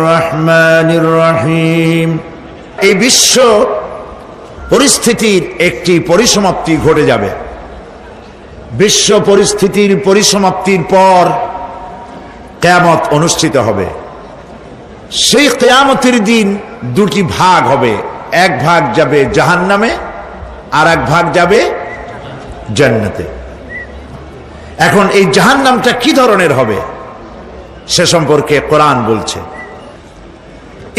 রহমানির রহিম। এই বিশ্ব পরিস্থিতির একটি পরিসমাপ্তি ঘটে যাবে। বিশ্ব পরিস্থিতির পরিসমাপ্তির পর কিয়ামত অনুষ্ঠিত হবে। সেই কিয়ামতের দিন দুটি ভাগ হবে, এক ভাগ যাবে জাহান্নামে আর এক ভাগ যাবে জান্নাতে। এখন এই জাহান্নামটা কি ধরনের হবে সে সম্পর্কে কোরআন বলছে,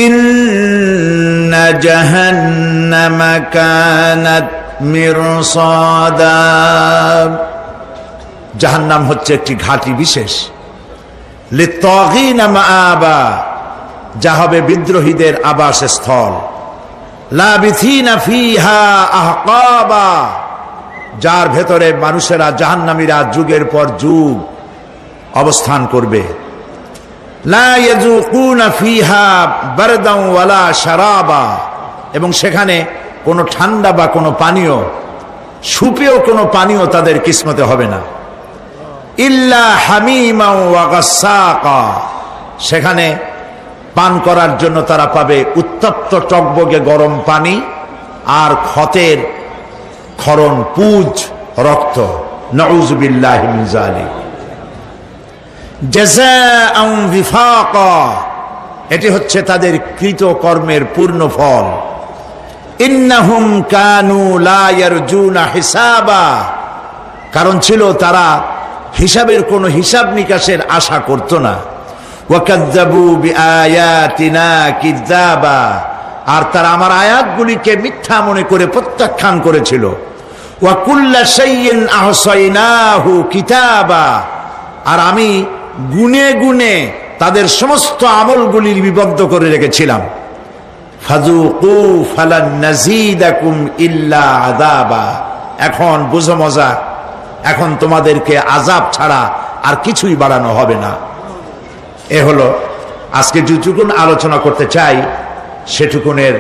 ইন্না জাহান্নামা কানাত মিরসাদা। জাহান্নাম হচ্ছে একটি ঘাঁটি বিশেষ, লিত্তাগিনা মাআবা, যা হবে বিদ্রোহীদের আবাসস্থল, লাবিথিনা ফিহা আহকাবা, যার ভেতরে মানুষেরা জাহান্নামীরা যুগের পর যুগ অবস্থান করবে। লা ইয়াযুকুনা ফিহা বারদান ওয়ালা শারাবা, এবং সেখানে কোনো ঠান্ডা বা কোনো পানীয়, সুপেয় কোনো পানীয় তাদের কিসমতে হবে না। ইল্লা হামিমা ওয়া গাসসাকা, সেখানে পান করার জন্য তারা পাবে উত্তপ্ত টকবগে গরম পানি আর ক্ষতের ক্ষরণ পুজ রক্ত। নাউযু বিল্লাহি মিন যালিক। জাযাআন বিফাকা, এটি হচ্ছে তাদের কৃত কর্মের পূর্ণ ফল। ইন্নাহুম কানু লা ইয়ারজুনা হিসাবা, কারণ ছিল তারা হিসাবের কোনো হিসাব নিকাশের আশা করত না। ওয়াকাযযাবু বিআয়াতিনা কিযাবা, আর তারা আমার আয়াতগুলিকে মিথ্যা মনে করে প্রত্যাখ্যান করেছিল। ওয়া কুল্লা শাইইন আহসাইনাহু কিতাবা, আর আমি গুনে গুনে তাদের সমস্ত আমলগুলি লিপিবদ্ধ করে রেখেছিলাম। ফাযুকু ফালান নাযীদাকুম ইল্লা আযাবা, এখন বুঝো মজা, এখন তোমাদেরকে আযাব ছাড়া আর কিছুই বাড়ানো হবে না। এ হলো আজকে যেটুকুন আলোচনা করতে চাই সেটুকুনের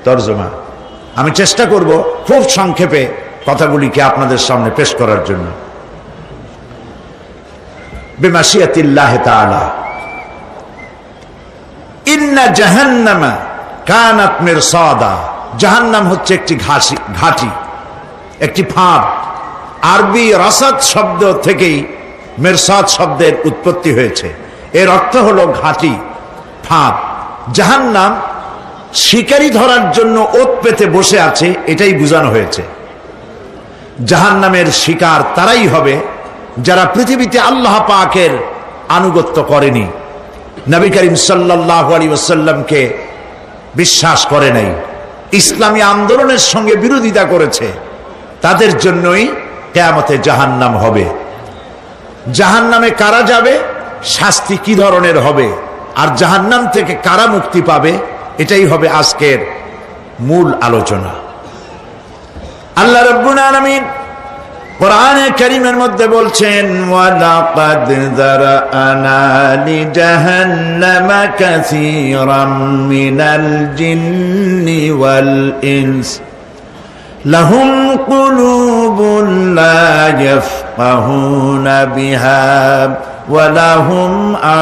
তর্জমা। আমি চেষ্টা করব খুব সংক্ষেপে কথাগুলিকে আপনাদের সামনে পেশ করার জন্য। বিমাশিয়াতিল্লাহি তাআলা। ইন্না জাহান্নামা কানাত মিরসাদা, জাহান্নাম হচ্ছে একটি ঘাঁটি, একটি ফাঁদ। আরবি রাসাদ শব্দ থেকেই মিরসাদ শব্দের উৎপত্তি হয়েছে। এর অর্থ হলো ঘাঁটি, ফাঁদ। জাহান্নাম শিকারি ধরার জন্য ওত পেতে বসে আছে, এটাই বোঝানো হয়েছে। জাহান্নামের শিকার তারাই হবে যারা পৃথিবীতে আল্লাহ পাকের আনুগত্য করেনি, নবী করিম সাল্লাল্লাহু আলাইহি ওয়াসাল্লামকে বিশ্বাস করে নাই, ইসলামী আন্দোলনের সঙ্গে বিরোধিতা করেছে, তাদের জন্যই কিয়ামতে জাহান্নাম হবে। জাহান্নামে কারা যাবে, শাস্তি কি ধরনের হবে, আর জাহান্নাম থেকে কারা মুক্তি পাবে, এটাই হবে আজকের মূল আলোচনা। আল্লাহ রাব্বুল আলামিন কোরআনে কারীমের মধ্যে বলছেন, ওয়ালাকাদ যারানা লিজাহান্নামা কাসীরাম মিনাল জিন্নি ওয়াল ইনস লাহুম কুলুবুন লা ইয়াফকাহুনা বিহা ওয়া লাহুম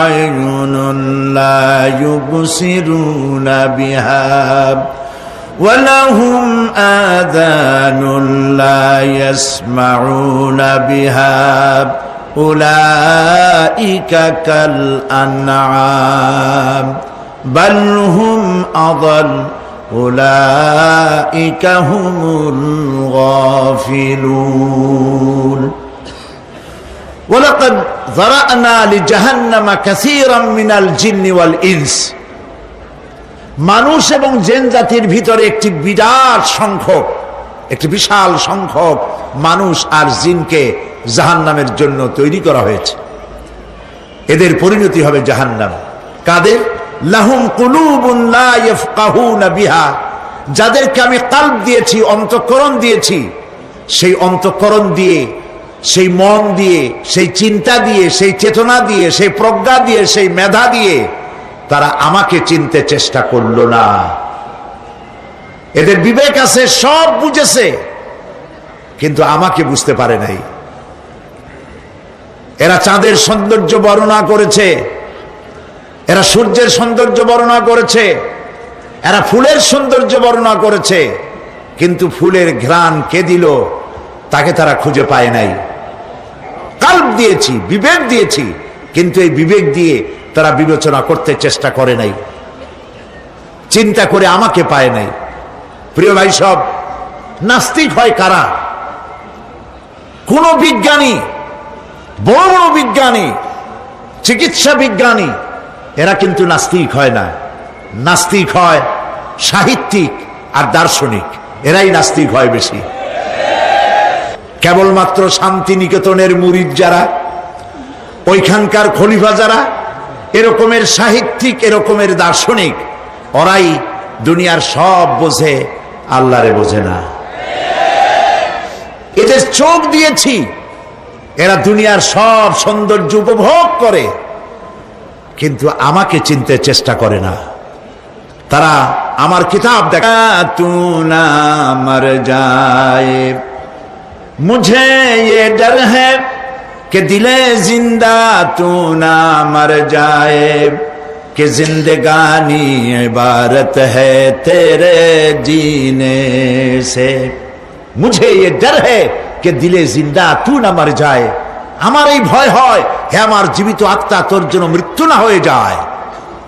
আ'য়ুনুন লা ইউবসিরুনা বিহা وَلَهُمْ آذَانٌ لَا يَسْمَعُونَ بِهَا أُولَئِكَ كَالْأَنْعَامِ بَلْ هُمْ أَضَلُّ أُولَئِكَ هُمُ الْغَافِلُونَ وَلَقَدْ ذَرَأْنَا لِجَهَنَّمَ كَثِيرًا مِنَ الْجِنِّ وَالْإِنسِ, মানুষ এবং জিন জাতির ভিতরে একটি বিশাল সংখ্যক মানুষ আর জিনকে জাহান্নামের জন্য তৈরি করা হয়েছে। এদের পরিণতি হবে জাহান্নাম। কাদের? লাহুম কুলুবুন লা ইয়াফকাহুনা বিহা, যাদেরকে আমি কলব দিয়েছি, অন্তঃকরণ দিয়েছি, সেই অন্তঃকরণ দিয়ে, সেই মন দিয়ে, সেই চিন্তা দিয়ে, সেই চেতনা দিয়ে, সেই প্রজ্ঞা দিয়ে, সেই মেধা দিয়ে তারা আমাকে চিনতে চেষ্টা করলো না। এদের বিবেক আছে, সব বুঝেছে, কিন্তু আমাকে বুঝতে পারে নাই। এরা চাঁদের সৌন্দর্য বর্ণনা করেছে, এরা সূর্যের সৌন্দর্য বর্ণনা করেছে, এরা ফুলের সৌন্দর্য বর্ণনা করেছে, কিন্তু ফুলের ঘ্রাণ কে দিল তাকে তারা খুঁজে পায় নাই। কাল্ব দিয়েছি, বিবেক দিয়েছি, কিন্তু এই বিবেক দিয়ে তারা বিবেচনা করতে চেষ্টা করে নাই, চিন্তা করে আমাকে পায় নাই। প্রিয় ভাই সব, নাস্তিক হয় কারা? কোন বিজ্ঞানী, বড় বড় বিজ্ঞানী, চিকিৎসা বিজ্ঞানী, এরা কিন্তু নাস্তিক হয় না। নাস্তিক হয় সাহিত্যিক আর দার্শনিক, এরাই নাস্তিক হয় বেশি। কেবলমাত্র শান্তিনিকেতনের মুরিদ যারা, ওইখানকার খলিফা যারা, এরকমের সাহিত্যিক, এরকমের দার্শনিক, ওরাই দুনিয়ার সব বোঝে, আল্লাহরে বোঝে না। এদের চোখ দিয়েছি, এরা দুনিয়ার সব সৌন্দর্য উপভোগ করে, কিন্তু আমাকে চিনতে চেষ্টা করে না। তারা আমার কিতাব দেখা তু না মর যায়, মুঝে ये डर है कि दिले जिंदा तू ना मर जाए, कि जिंदगानी इबारत है तेरे जीने से, मुझे ये डर है कि दिले जिंदा तू ना मर जाए। আমার এই ভয় হয়, হে আমার জীবিত আত্মা, তোর জন্য মৃত্যু না হয়ে যায়।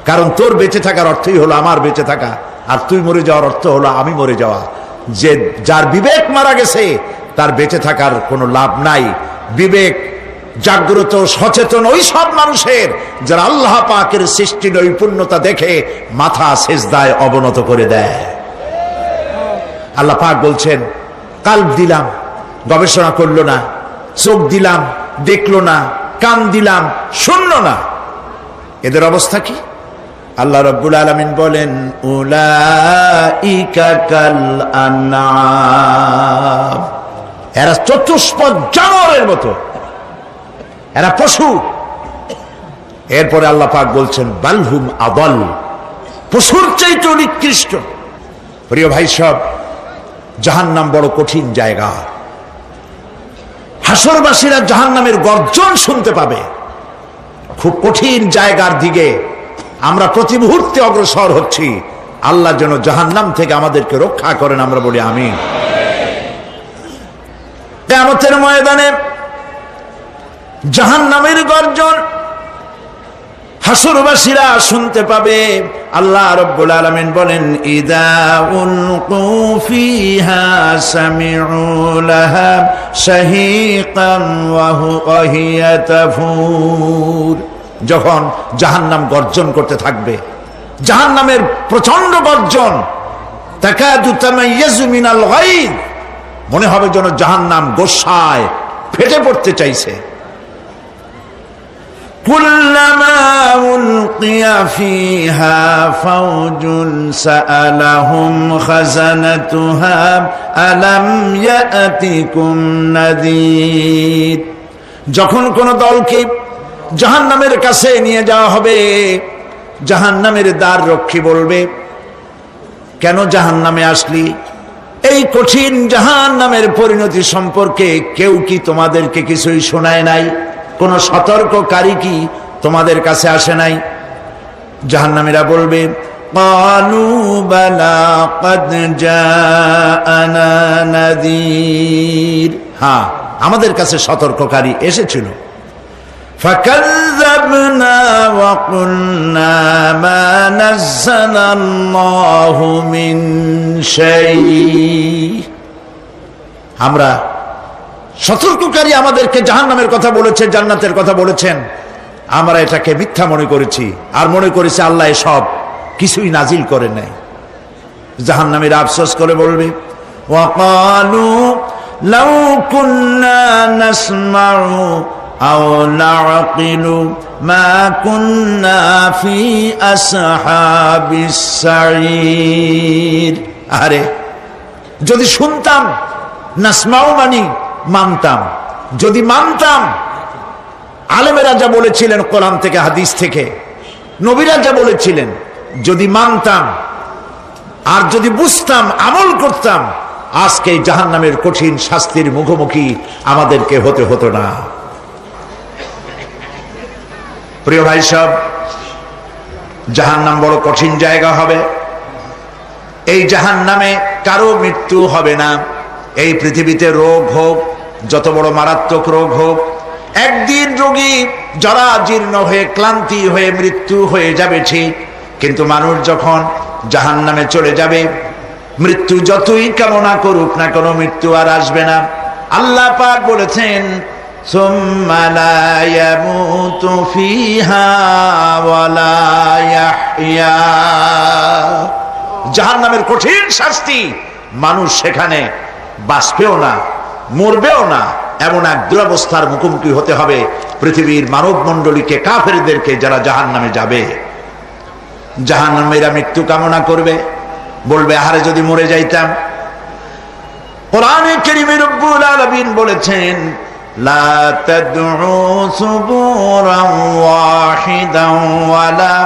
কারণ তোর বেঁচে থাকার অর্থই হলো আমার বেঁচে থাকা, আর তুই মরে যাওয়ার অর্থ হলো আমি মরে যাওয়া। যে যার বিবেক মারা গেছে তার বেঁচে থাকার কোনো লাভ নাই। বিবেক জাগ্রত সচেতন ওই সব মানুষের যারা আল্লাহ পাকের সৃষ্টি নৈপুণ্যতা দেখে মাথা সেজদায় অবনত করে দেয়। আল্লাহ পাক বলছেন, কাল্ব দিলাম, গবেষণা করলো না, চোখ দিলাম, দেখলো না, কান দিলাম, শুনলো না। এদের অবস্থা কি? আল্লাহ রাব্বুল আলামিন বলেন, উলাইকা কাল আনআম, এরা চতুষ্পদ জানোয়ারের মতো, এরা পশু। এরপরে আল্লাহ পাক বলছেন, বালহুম আদাল, পশুর চাইতে নিকৃষ্ট। প্রিয় ভাই সব, জাহান্নাম বড় কঠিন জায়গা। হাসরবাসীরা জাহান্নামের গর্জন শুনতে পাবে। খুব কঠিন জায়গার দিকে আমরা প্রতি মুহূর্তে অগ্রসর হচ্ছি। আল্লাহ যেন জাহান্নাম থেকে আমাদেরকে রক্ষা করেন, আমরা বলি আমিন। কিয়ামতের ময়দানে জাহান্নামের গর্জন হাসরবাসীরা শুনতে পাবে। আল্লাহ রাব্বুল আলামিন বলেন, ইদা উলকু ফিহা সামিউ লাহা শাহীকান ওয়া হিয়া তাফুর, যখন জাহান্নাম গর্জন করতে থাকবে, জাহান্নামের প্রচন্ড গর্জন, তাকাদু তামাইয়াজু মিনাল গায়দ, মনে হবে যেন জাহান্নাম গোসায় ফেটে পড়তে চাইছে। কুল্লামা উলকিয়া ফিহা ফাওজুন সাআলাহুম খাজানাতুহা আলাম ইয়াতিকুম নাযীর, যখন কোন দলকে জাহান্নামের কাছে নিয়ে যাওয়া হবে, জাহান্নামের দ্বার রক্ষী বলবে, কেন জাহান্নামে আসলি? এই কঠিন জাহান্নামের পরিণতি সম্পর্কে কেউ কি তোমাদেরকে কিছুই শোনায় নাই? কোন সতর্ককারী কি তোমাদের কাছে আসে নাই? জাহান্নামীরা বলবে, ক্বালু বালা ক্বাদ জাআনা নাযীর, হ্যাঁ আমাদের কাছে সতর্ককারী এসেছিল। ফাকাযযাবনা ওয়া কুলনা মা নাযালাল্লাহু মিন শাই, আমরা সতর্ককারী আমাদেরকে জাহান্নামের কথা বলেছে, জান্নাতের কথা বলেছেন, আমরা এটাকে মিথ্যা মনে করেছি, আর মনে করেছি আল্লাহ সব কিছুই নাজিল করেন নাই। জাহান্নামীরা আফসোস করে বলবে, ওয়াকালু লাউ কুন্না নাসমাউ আও নাআকিলু মা কুন্না ফি আসহাবিস সাঈর, আরে যদি শুনতাম, নাসমাউ মানি মানতাম, যদি মানতাম, আলেমেরা যা বলেছিলেন কোরআন থেকে হাদিস থেকে, নবীরা যা বলেছিলেন, যদি মানতাম আর যদি বুঝতাম, আমল করতাম, আজকে জাহান্নামের কঠিন শাস্তির মুখোমুখি আমাদেরকে হতে হতো না। প্রিয় ভাই সব, জাহান্নাম বড় কঠিন জায়গা হবে। এই জাহান্নামে কারো মৃত্যু হবে না। এই পৃথিবীতে রোগ হোক, যত বড় মারাত্মক রোগ হোক, একদিন রোগী জরাজীর্ণ হয়ে ক্লান্তি হয়ে মৃত্যু হয়ে যাবে ঠিক, কিন্তু মানুষ যখন জাহান্নামে চলে যাবে, মৃত্যু যতই কামনা করুক না কেন মৃত্যু আর আসবে না। আল্লাহ পাক বলেছেন, সুম্মা লা ইয়ামুতু ফিহা ওয়া লা ইয়াহইয়া। জাহান্নামের কঠিন শাস্তি, মানুষ সেখানে বাঁচবেও না, মরবেও না, এমন এক দুরবস্থার মুখোমুখি হতে হবে পৃথিবীর মানব মণ্ডলীকে, কাফেরদেরকে, যারা জাহান্নামে যাবে। জাহান্নামীরা মৃত্যু কামনা করবে, বলবে আহারে যদি মরে যাইতাম। কোরআনে কারীমে রব্বুল আলামিন বলেছেন, লা তাদউ সুবুরান ওয়াহিদান ওয়ালা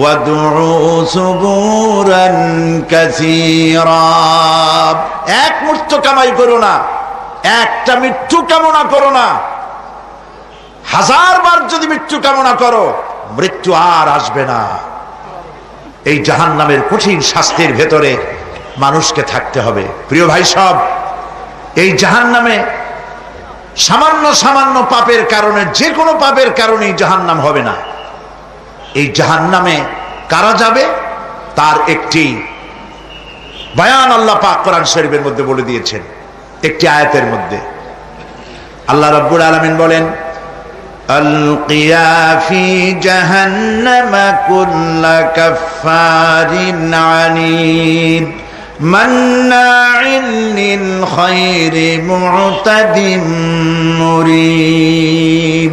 ওয়াদউ সুবুরান কাসীরা। এক মৃত্যু কামাই করো না, একটা মৃত্যু কামনা করো না। 1000 বার যদি মৃত্যু কামনা করো, মৃত্যু আর আসবে না। এই জাহান্নামের কঠিন শাস্তির ভেতরে মানুষকে থাকতে হবে। প্রিয় ভাই সব, এই জাহান্নামে সামান্য সামান্য পাপের কারণে, যে কোনো পাপের কারণেই জাহান্নাম হবে না। এই জাহান্নামে কারা যাবে তার একটি বয়ান আল্লাহ পাক কোরআন শরীফের মধ্যে বলে দিয়েছেন। একটি আয়াতের মধ্যে আল্লাহ রাব্বুল আলামিন বলেন, আলকিয়া ফি জাহান্নামা কুল্লা কাফফারিন আনিদ মান্নাইন লিল খায়রি মু'তাদিম মুরিব।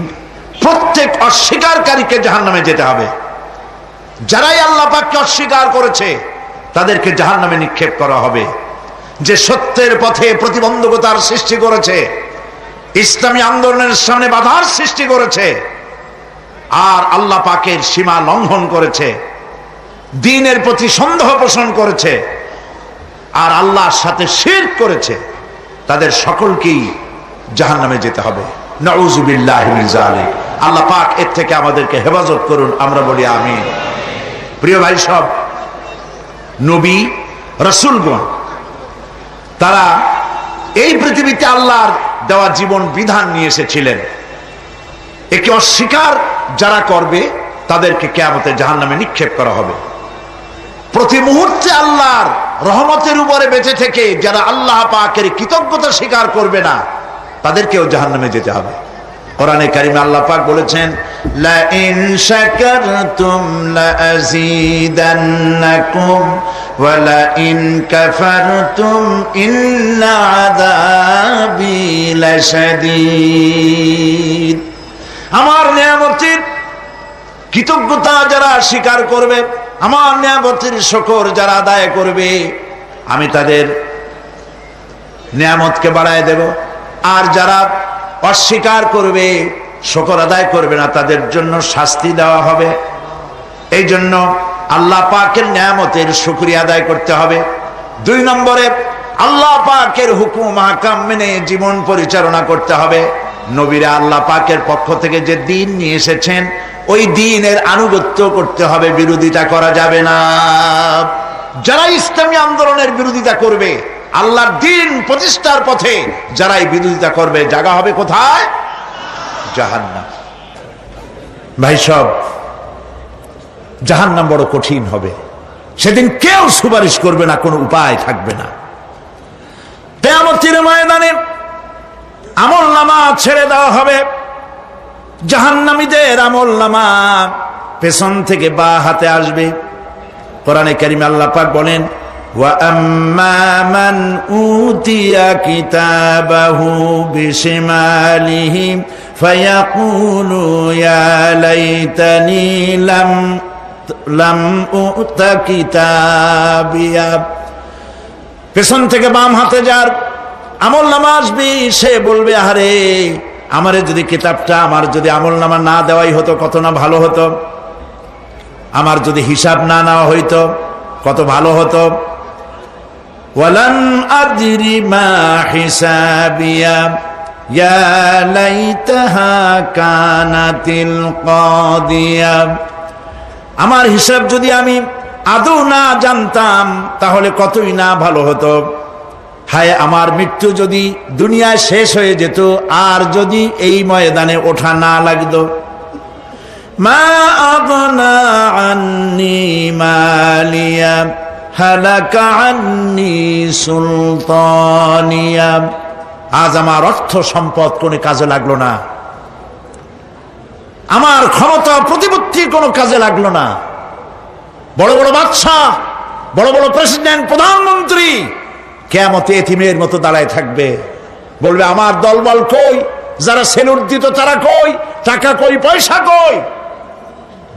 প্রত্যেক অস্বীকারীকে জাহান্নামে যেতে হবে। যারাই আল্লাহ পাককে অস্বীকার করেছে তাদেরকে জাহান্নামে নিক্ষেপ করা হবে। যে সত্যের পথে প্রতিবন্ধকতার সৃষ্টি করেছে, ইসলামী আন্দোলনের সামনে বাধার সৃষ্টি করেছে, আর আল্লাহ পাকের সীমা লঙ্ঘন করেছে, দ্বীনের প্রতি সন্দেহ পোষণ করেছে, আর আল্লাহর সাথে শিরক করেছে, তাদের সকলকেই জাহান্নামে যেতে হবে। নাউযুবিল্লাহি মিন যালিক। আল্লাহ পাক এর থেকে আমাদেরকে হেফাজত করুন, আমরা বলি আমিন। প্রিয় ভাই সব, নবী রাসূলগণ তারা এই পৃথিবীতে আল্লাহর দেওয়া জীবন বিধান নিয়ে এসেছিলেন। একে অস্বীকার যারা করবে তাদেরকে কিয়ামতে জাহান্নামে নিক্ষেপ করা হবে। প্রতি মুহূর্তে আল্লাহর রহমতের উপরে বেঁচে থেকে যারা আল্লাহ পাকের কৃতজ্ঞতা স্বীকার করবে না, তাদেরকেও জাহান্নামে যেতে হবে। কোরআনে কারিমে আল্লাহ পাক বলেছেন, লা ইন শাকারতুম লা আযীদান্নাকুম ওয়া লা ইন কাফারতুম ইন্না আযাবি লাশাদীদ। আমার নিয়ামতের কৃতজ্ঞতা যারা স্বীকার করবে, আমার নিয়ামতের শুকর যারা আদায় করবে, আমি তাদের নিয়ামতকে বাড়ায় দেব। আর যারা অস্বীকার করবে, শুকর আদায় করবে না, তাদের জন্য শাস্তি দেওয়া হবে। এই জন্য আল্লাহ পাকের নিয়ামতের শুকরিয়া আদায় করতে হবে। 2 নম্বরে আল্লাহ পাকের হুকুম আহকাম মেনে জীবন পরিচালনা করতে হবে। নবীরা আল্লাহ পাকের পক্ষ থেকে যে দ্বীন নিয়ে এসেছেন, ওই দ্বীনের আনুগত্য করতে হবে, বিরোধিতা করা যাবে না। যারা ইসলামী আন্দোলনের বিরোধিতা করবে, আল্লাহর দ্বীন প্রতিষ্ঠার পথে যারাই বিরোধিতা করবে, জায়গা হবে কোথায়? জাহান্নাম। ভাই সব, জাহান্নাম বড় কঠিন হবে। সেদিন কেউ সুপারিশ করবে না, কোনো উপায় থাকবে না। কিয়ামতের ময়দানে আমলনামা ছেড়ে দেওয়া হবে। জাহান্নামীদের আমলনামা পেছন থেকে বা হাতে আসবে। কোরআনে কারিমে আল্লাহ পাক বলেন, ওয়া আম্মা মান উতিয়া কিতাবাহু বিশিমালিহি ফায়াকুলু ইয়া লাইতানি লাম উতা কিতাবিয়া। পেছন থেকে বাম হাতে যার আমলনামা আসবে, সে বলবে, আরে আমারে যদি কিতাবটা, আমার যদি আমলনামা না দেওয়াই হতো কত না ভালো হতো, আমার যদি হিসাব না নেওয়া হইতো কত ভালো হতো। ওয়ালান আদরি মা হিসাবিয়া ইয়া লাইতাহা কানাতিল কাদিয়া। আমার হিসাব যদি আমি আদৌ না জানতাম তাহলে কতই না ভালো হতো। হায় আমার মৃত্যু যদি দুনিয়ায় শেষ হয়ে যেত, আর যদি এই ময়দানে ওঠা না লাগতো। মা আগনা আন্নি মালিয়া হালাকা আন্নি সুলতানিয়া। আজ আমার অর্থ সম্পদ কোনো কাজে লাগলো না, আমার ক্ষমতা প্রতিপত্তি কোনো কাজে লাগলো না। বড় বড় বাদশাহ, বড় বড় প্রেসিডেন্ট, প্রধানমন্ত্রী কিয়ামতে এতিমের মতো দাঁড়ায় থাকবে, বলবে আমার দলবল কই, যারা সেলুট দিত তারা কই, টাকা কই, পয়সা কই,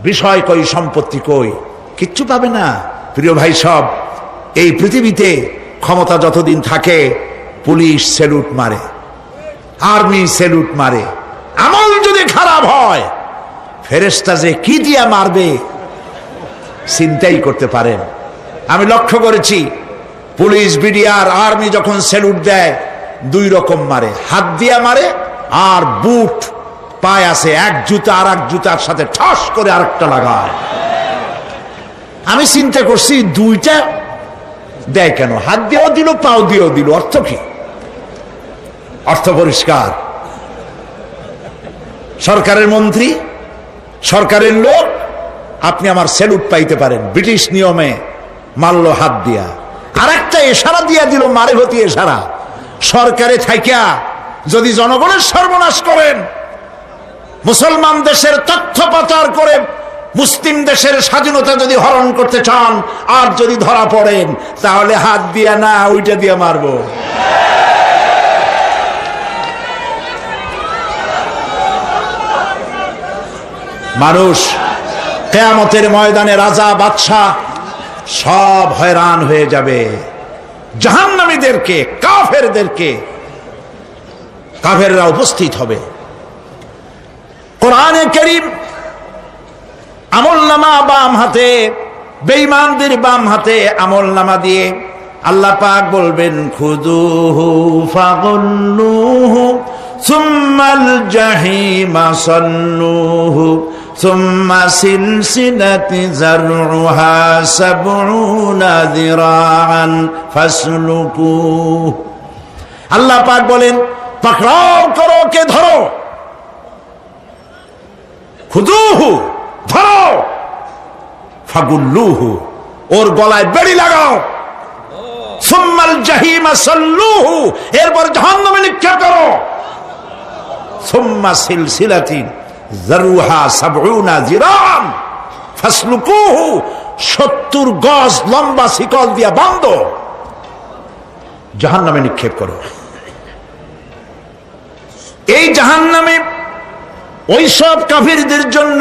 বিষয় কই, সম্পত্তি কই, কিচ্ছু পাবে না। প্রিয় ভাই সব, এই পৃথিবীতে ক্ষমতা যতদিন থাকে পুলিশ সেলুট মারে, আর্মি সেলুট মারে। আমল যদি খারাপ হয় ফেরেশতা যে কি দিয়া মারবে চিন্তাই করতে পারেন। আমি লক্ষ্য করেছি পুলিশ, বিডিআর, আর্মি যখন সেলুট দেয় দুই রকম মারে, হাত দিয়া মারে আর বুট পায় আছে, এক জুতা আর এক জুতার সাথে ঠাস করে আরেকটা লাগায়। আমি চিন্তা করছি দুইটা দেয় কেন, হাত দিয়েও দিল পাও দিয়েও দিল, অর্থ কি? অর্থ পরিষ্কার। সরকারের মন্ত্রী, সরকারের লোক, আপনি আমার সেলুট পাইতে পারেন, ব্রিটিশ নিয়মে মারল হাত দিয়া, আর একটা ইশারা দিয়া দিল, মারে হতি ইশারা। সরকারে থাইকা যদি জনগণের সর্বনাশ করেন, মুসলমান দেশের তথ্য পাচার করে মুসলিম দেশের স্বাধীনতা যদি হরণ করতে চান, আর যদি ধরা পড়েন তাহলে হাত দিয়া না ওইটা দিয়ে মারবো। মানুষ কিয়ামতের ময়দানে রাজা বাদশাহ সব হয়রান হয়ে যাবে। জাহান্নামীদেরকে, কাফেরদেরকে, কাফেররা উপস্থিত হবে। কোরআনে কারীম আমলনামা বাম হাতে, বেঈমানদের বাম হাতে আমলনামা দিয়ে আল্লাহ পাক বলবেন খুযুহু ফাগুল্লুহু সুম্মাল জাহিমা সাল্লুহু সুম্মা সিলসিলাতি যারউহা সাবউনা যিরাআন ফাসলুকুহু। আল্লাহ পাক বলেন পাকড়াও করো, কে ধরো, খুযুহু ধরো, ফাগুল্লুহু ওর গলায় বেড়ি লাগাও, সুম্মাল জাহিমা সাল্লুহু এরপর জাহান্নামে নিক্ষেপ করো, সুম্মা সিলসিলাতিন যারউহা সাবউনা যিরাআন ফাসলুকুহু 70 গজ লম্বা শিকল দিয়া বাঁধো, জাহান্নামে নিক্ষেপ করো। এই জাহান্নামে ওই সব কাফিরদের জন্য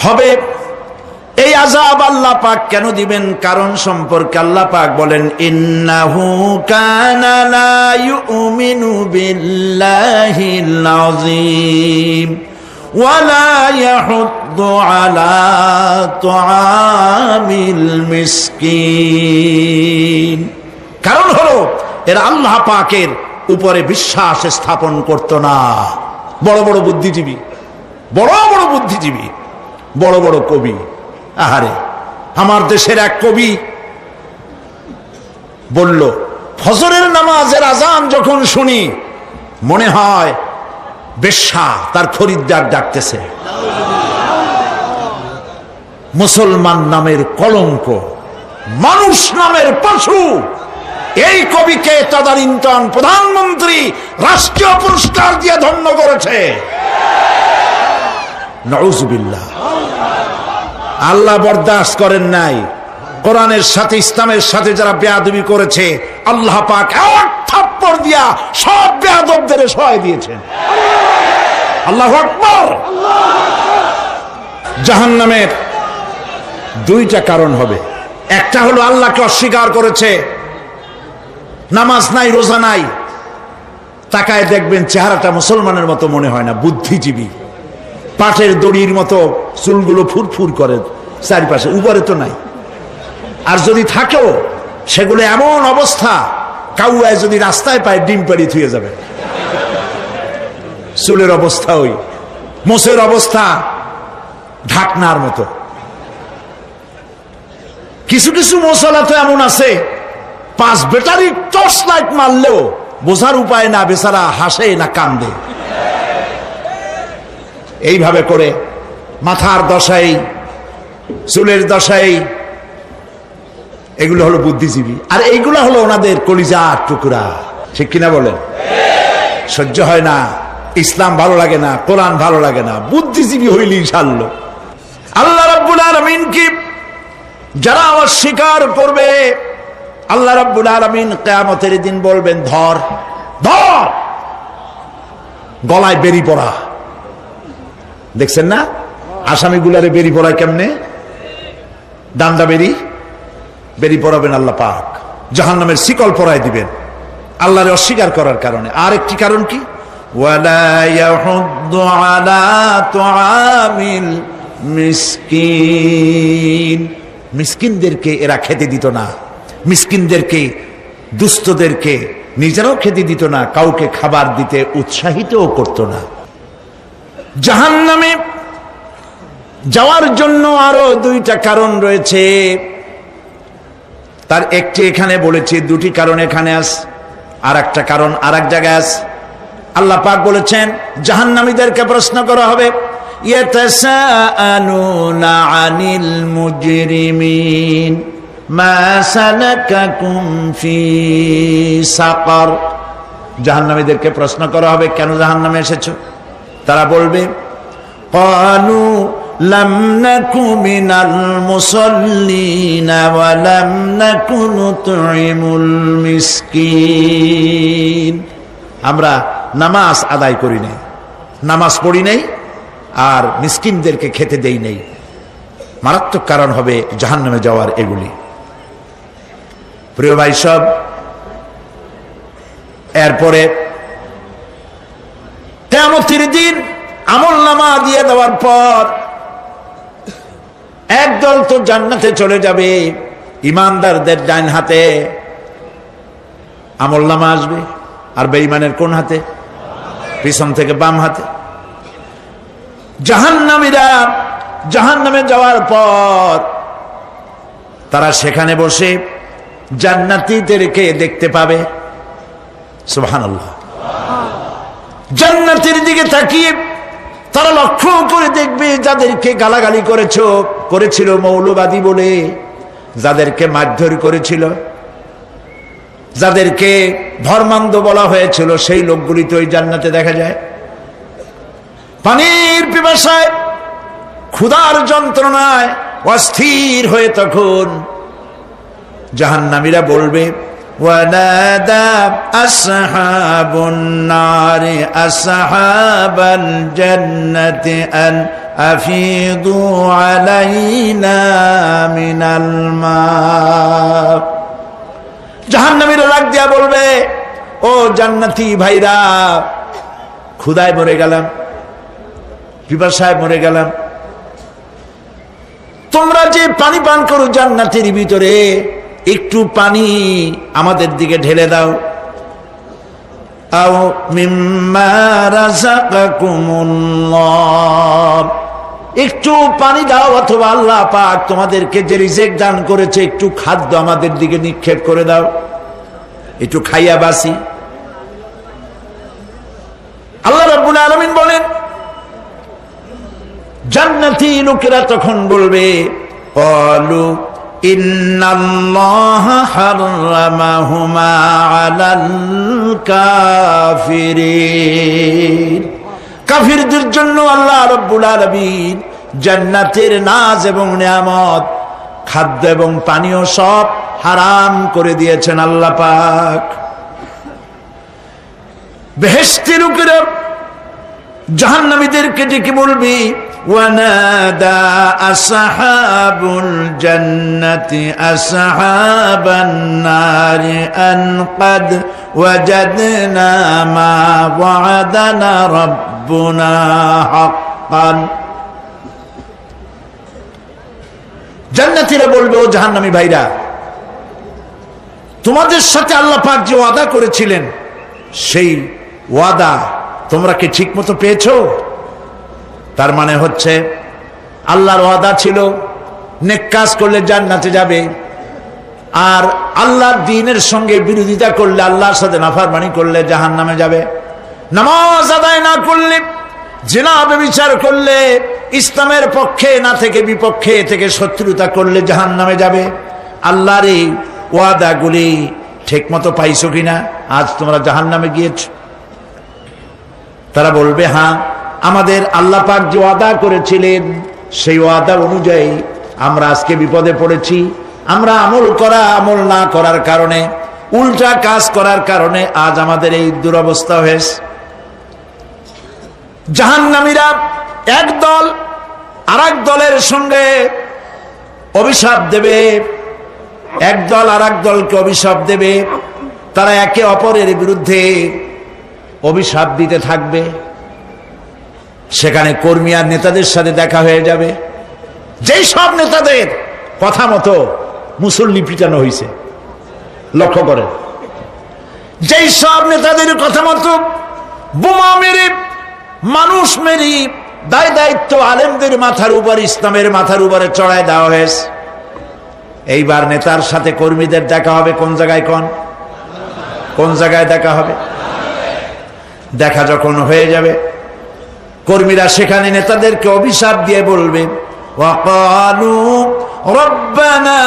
হবে। এই আযাব আল্লাহ পাক কেন দিবেন, কারণ সম্পর্কে আল্লাহ পাক বলেন ইন্নাহু কানা লা ইউমিনু বিল্লাহিল আযীম ওয়া লা ইয়াহুদ্দু আলা তুআমিল মিসকিন। কারণ হলো এরা আল্লাহ পাকের উপরে বিশ্বাস স্থাপন করত না। বড় বড় বুদ্ধিজীবী, বড় বড় বুদ্ধিজীবী, বড় বড় কবি। আহারে, আমার দেশের এক কবি বলল ফজরের নামাজের আজান যখন শুনি মনে হয় বেশ্যা তার খরিদ্দার ডাকতেছে। মুসলমান নামের কলঙ্ক, মানুষ নামের পশু। এই কবিকে তদানীন্তন প্রধানমন্ত্রী রাষ্ট্রীয় পুরস্কার দিয়ে ধন্য করেছে। নাউযুবিল্লাহ। আল্লাহ বরদাস্ত করেন নাই। কোরআনের সাথে ইসলামের সাথে যারা বেয়াদবি করেছে আল্লাহ পাক এক থাপ্পড় দিয়া সব বেয়াদবদের সহায় দিয়েছেন। আল্লাহু আকবার। জাহান্নামের দুইটা কারণ হবে। একটা হলো আল্লাহকে অস্বীকার করেছে, নামাজ নাই, রোজা নাই, তাকায় দেখবেন চেহারাটা মুসলমানের মতো মনে হয় না, বুদ্ধিজীবী, পাটের দড়ির মতো চুলগুলো ফুরফুর করে চারিপাশে, উপরে তো নাই। আর যদি থাকেও সেগুলো এমন অবস্থা, কাউয়ায় যদি রাস্তায় পায় ডিম পাড়ি থুয়ে যাবে। চুলের অবস্থা ওই, মোষের অবস্থা ঢাকনার মতো। কিছু কিছু মশলা তো এমন আছে 5 ব্যাটারি টর্চ লাইট মারলেও বোঝার উপায় না, বেচারা হাসে না কান্দে। এইভাবে করে মাথার দশাই, চুলের দশাই, এগুলো হলো বুদ্ধিজীবী। আর এইগুলো হলো ওনাদের কলিজার টুকরা। ঠিক কিনা বলেন? সহ্য হয় না, ইসলাম ভালো লাগে না, কোরআন ভালো লাগে না, বুদ্ধিজীবী হইলেই ছাড়লো। আল্লাহ রাব্বুল আলামিন কি যারা অস্বীকার করবে, আল্লাহ রাব্বুল আলামিন কিয়ামতের দিন বলবেন, ধর ধর, গলায় বেরি পড়া। দেখছেন না আসামিগুলারে বেরি পড়ায় কেমনে? ডান্ডা বেরি পড়াবেন আল্লাহ পাক, জাহান্নামের শিকল পরায় দিবেন আল্লাহরে অস্বীকার করার কারণে। আর একটি কারণ কি? ওয়ালা ইয়াহুদ্দু আলা তুআমিল মিসকিন, মিসকিনদেরকে এরা খেতে দিত না, মিসকিনদেরকে, দুস্থদেরকে নিজেরাও খেতে দিত না, কাউকে খাবার দিতে উৎসাহিতও করত না। জাহান্নামে যাওয়ার জন্য আরো 2টা কারণ রয়েছে, তার একটি এখানে বলেছি, 2টি কারণ এখানে আছে, আর একটা কারণ আর এক জায়গায় আছে। আল্লাহ পাক বলেছেন জাহান্নামীদেরকে প্রশ্ন করা হবে, ইয়াতাসাআলুনা আনিল মুজরিমিন মা সালাকাকুম ফি সাকার। জাহান্নামীদেরকে প্রশ্ন করা হবে, কেন জাহান্নামে এসেছো? তারা বলবে, ক্বালু লাম নাকু মিনাল মুসাল্লিনা ওয়া লাম নাকু নুতঈমুল মিসকিন। আমরা নামাজ আদায় করি নাই, নামাজ পড়ি নাই, আর মিসকিনদেরকে খেতে দেই নাই। মারাত্মক কারণ হবে জাহান্নামে যাওয়ার এগুলি। প্রিয় ভাই সব, এরপরে কিয়ামতের দিন আমলনামা দিয়ে দেওয়ার পর একদল তো জান্নাতে চলে যাবে, ইমানদারদের ডান হাতে আমলনামা আসবে, আর বেঈমানের কোন হাতে? পিছন থেকে বাম হাতে। জাহান্নামীরা জাহান্নামে যাওয়ার পর তারা সেখানে বসে জান্নাতীদেরকে দেখতে পাবে। সুবহানাল্লাহ। জান্নাতের দিকে তাকিয়ে তারা লক্ষ্য করে দেখবে যাদেরকে গালাগালি করেছিল মৌলবাদী বলে, যাদেরকে মারধর করেছিল, যাদেরকে ধর্মান্ধ বলা হয়েছিল, সেই লোকগুলি তো ওই জান্নাতে দেখা যায়। পানির পিপাসায়, ক্ষুধার যন্ত্রণায় অস্থির হয়ে তখন জাহান্নামীরা বলবে, ওয়ানাদা আসহাবুন নারি আসহাবাল জান্নাতি আন আফিদু আলাইনা মিনাল মা। জাহান্নামীরা ডাক দিয়া বলবে, ও জান্নাতি ভাইরা, ক্ষুধায় মরে গেলাম, পিপাসায় মরে গেলাম, তোমরা যে পানি পান করো জান্নাতের ভিতরে, একটু পানি আমাদের দিকে ঢেলে দাও। আও মিম্মা রাযাকাকুমুল্লাহ, একটু পানি দাও, অথবা আল্লাহ পাক তোমাদেরকে যে রিজিক দান করেছে একটু খাদ্য আমাদের দিকে নিক্ষেপ করে দাও, একটু খাইয়া বাসি। আল্লাহ রাব্বুল আলামিন বলেন, জান্নাতি লোকেরা তখন বলবে, ক্বালু ইন্নাল্লাহা হারামাহুমা আলাল কাফিরিন। কাফিরদের জন্য আল্লাহ রাব্বুল আলামিন জান্নাতের নাজ এবং নিয়ামত, খাদ্য এবং পানীয় সব হারাম করে দিয়েছেন আল্লাহ পাক। বেহেশতের লোকেরা জাহান্নামীদেরকে ডেকে বলবি, ওয়ানাদা আসহাবুল জান্নাতি আসহাবান নারি আন ক্বাদ ওয়াজাদনা মা ওয়া'দানা রাব্বুনা হাক্কান। জান্নাতীরা বলবে, ও জাহান্নামী ভাইরা, তোমাদের সাথে আল্লাহ পাক যে ওয়াদা করেছিলেন, সেই ওয়াদা তোমরা কি ঠিক মতো পেয়েছো? তার মানে হচ্ছে আল্লাহর ওয়াদা ছিল নেক কাজ করলে জান্নাতে যাবে, আর আল্লাহর দ্বীনের সঙ্গে বিরোধিতা করলে, আল্লাহর সাথে নাফরমানি করলে জাহান্নামে যাবে। নামাজ আদায় না করলে, জিনা ব্যভিচার করলে, ইসলামের পক্ষে না থেকে বিপক্ষে থেকে শত্রুতা করলে জাহান্নামে যাবে। আল্লাহর এই ওয়াদাগুলি ঠিক মতো পাইছো কিনা? আজ তোমরা জাহান্নামে গিয়েছ। তারা বলবে, হ্যাঁ, আমাদের আল্লাহ পাক যে ওয়াদা করেছিলেন সেই ওয়াদা অনুযায়ী আমরা আজকে বিপদে পড়েছি। আমরা আমল না করার কারণে, উল্টা কাজ করার কারণে আজ আমাদের এই দুরবস্থা হয়েছে। জাহান্নামীরা এক দল আরেক দলের সঙ্গে অভিশাপ দেবে, এক দল আরেক দলকে অভিশাপ দেবে। তারা একে অপরের বিরুদ্ধে অভিশাপ দিতে থাকবে। সেখানে কর্মী আর নেতাদের সাথে দেখা হয়ে যাবে। যেই সব নেতাদের কথা মতো মুসল্লি পিটানো হয়েছে, লক্ষ্য করে, যেই সব নেতাদের কথা মতো বোমা মেরে, মানুষ মেরে দায় দায়িত্ব আলেমদের মাথার উপর, ইসলামের মাথার উপরে চড়ায় দেওয়া হয়েছে। এইবার নেতার সাথে কর্মীদের দেখা হবে কোন জায়গায়? কোন জায়গায় দেখা হবে? দেখা যখন হয়ে যাবে, কর্মীরা সেখানে নেতাদেরকে অভিশাপ দিয়ে বলবে, ওয়াকালু রব্বানা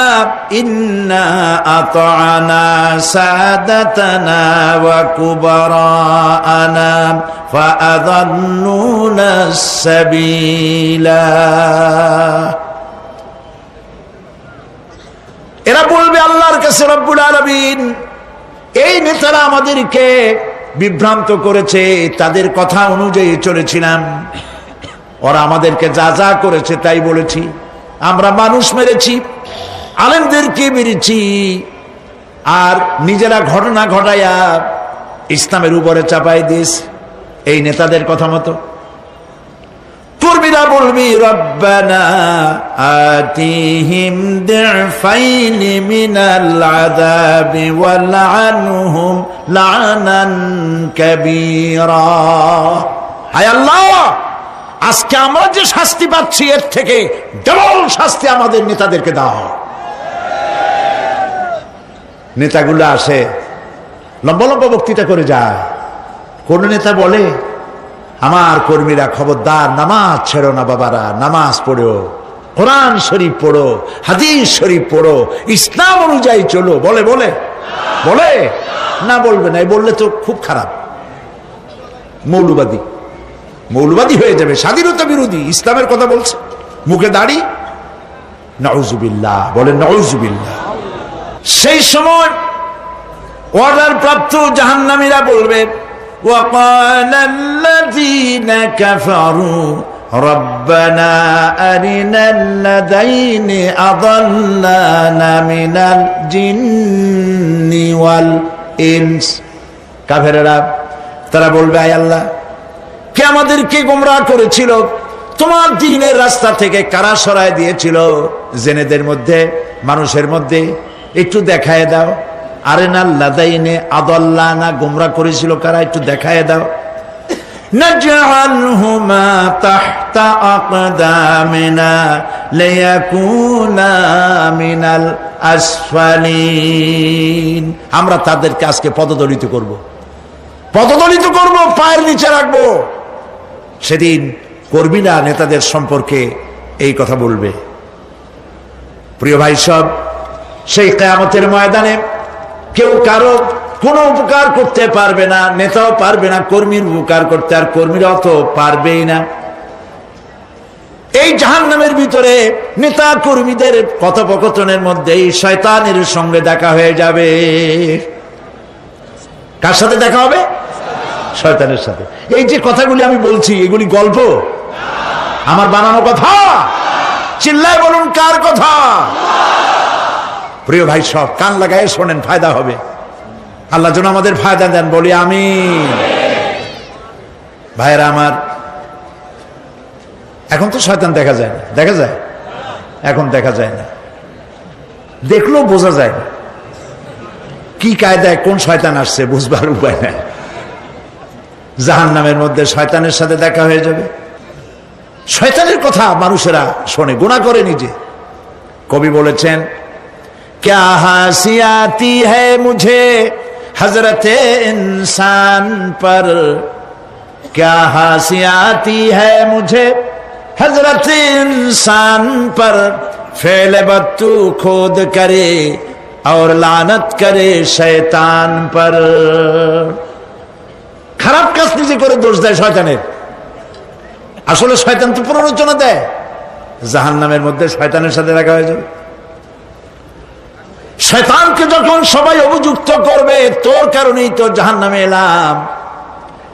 ইন্না আতা'না সাদাতানা ওয়া কুবারানা ফাআযাল্লুনা সাবিলা। এরা বলবে আল্লাহর কাছে, রব্বুল আলামিন, এই নেতারা আমাদেরকে বিভ্রান্ত করেছে, তাদের কথা অনুযায়ী চলেছিলাম, ওরা আমাদেরকে যা যা করেছে তাই বলেছি। আমরা মানুষ মেরেছি, আলেমদেরকে মেরেছি, আর নিজেরা ঘটনা ঘটাইয়া ইসলামের উপরে চাপাই দিয়েছি এই নেতাদের কথা মতো। কর্মীরা বলবি, রব্বানা আতিহিম দিফাইনি মিনাল আযাবি ওয়ালআনহুম লা'নান কাবীরা। হায় আল্লাহ, আজকে আমরা যে শাস্তি পাচ্ছি এর থেকে ডবল শাস্তি আমাদের নেতাদেরকে দাও। নেতাগুলো আসে, লম্বা লম্বা বক্তৃতা করে যায়। কোন নেতা বলে, আমার কর্মীরা খবরদার, নামাজ ছেড়ো না বাবারা, নামাজ পড়ো, কোরআন শরীফ পড়ো, হাদিস শরীফ পড়ো, ইসলাম অনুযায়ী চলো। বলে বলে বলে না, বলবে না। বললে তো খুব খারাপ, মৌলবাদী হয়ে যাবে, স্বাধীনতা বিরোধী। ইসলামের কথা বলছে, মুখে দাড়ি, নাউজুবিল্লাহ, বলে নাউজুবিল্লাহ। সেই সময় অর্ডার প্রাপ্ত জাহান্নামীরা বলবে, وقال الذين كفروا ربنا أرنا الذين أضلانا من الجن والإنس। কাফেররা তারা বলবে, আয় আল্লাহ, কে আমাদেরকে গোমরাহ করেছিল, তোমার দ্বীনের রাস্তা থেকে কারা সরায় দিয়েছিল, জেনেদের মধ্যে, মানুষের মধ্যে একটু দেখায় দাও। আরেনা লাদাইনে আদাল্লানা, গোমরাহ করেছিল কারা, একটু দেখায় দাও। নাজআলহুমা তাহতা আকদামিনা লিয়াকুনা মিনাল আসফালিন। আমরা তাদেরকে আজকে পদদলিত করব, পায়ের নিচে রাখবো। সেদিন কর্মীরা নেতাদের সম্পর্কে এই কথা বলবে। প্রিয় ভাই সব, সেই কিয়ামতের ময়দানে কেউ কারো কোনো উপকার করতে পারবে না, নেতাও পারবে না কর্মীর উপকার করতে, আর কর্মীরাও তো পারবেই না। এই জাহান্নামের ভিতরে নেতা কর্মীদের কথোপকথনের মধ্যে শয়তানের সঙ্গে দেখা হয়ে যাবে। কার সাথে দেখা হবে? শয়তানের সাথে। এই যে কথাগুলি আমি বলছি, এগুলি গল্প, আমার বানানো কথা? চিল্লায় বলুন, কার কথা? প্রিয় ভাই সব, কান লাগায় শোনেন, ফায়দা হবে। আল্লাহ যেন আমাদের ফায়দা দেন, বলি আমিন। ভাইরা আমার, এখন তো শয়তান দেখা যায় না, দেখা যায়? এখন দেখা যায় না, দেখলেও বোঝা যায় না কি কায়দায় কোন শয়তান আসছে, বুঝবার উপায় নাই। জাহান্নামের মধ্যে শয়তানের সাথে দেখা হয়ে যাবে। শয়তানের কথা মানুষেরা শোনে, গুনাহ করে নিজে। কবি বলেছেন, क्या हंसी आती है मुझे हजरत इंसान पर, क्या हंसी आती है मुझे हजरत इंसान पर, फेल बत्तू खोद करे और लानत करे शैतान पर। খারাপ কাজ নিজে করে দোষ দেয় শয়তানের। আসলে শয়তান তো প্ররোচনা দেয়, জাহান্নামের মধ্যে শয়তানের সাথে রাখা হয়ে যাবে। শয়তানকে যখন সবাই অভিযুক্ত করবে, তোর কারণেই তো জাহান্নামে এলাম,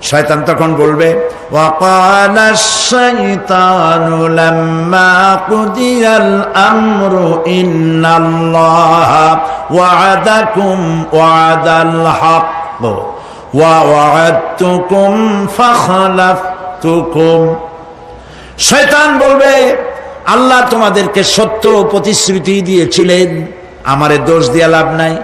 শয়তান তখন বলবে, ওয়াকালা শাইতানু লাম্মা কুদিয়াল আমরু ইন্নাল্লাহা ওয়া'আদাকুম ওয়া'দাল হক ওয়া ওয়া'আদতুকুম ফাখলাফতুকুম। শয়তান বলবে, আল্লাহ তোমাদেরকে সত্য প্রতিশ্রুতি দিয়েছিলেন, আমারে দোষ দিয়া লাভ নাই,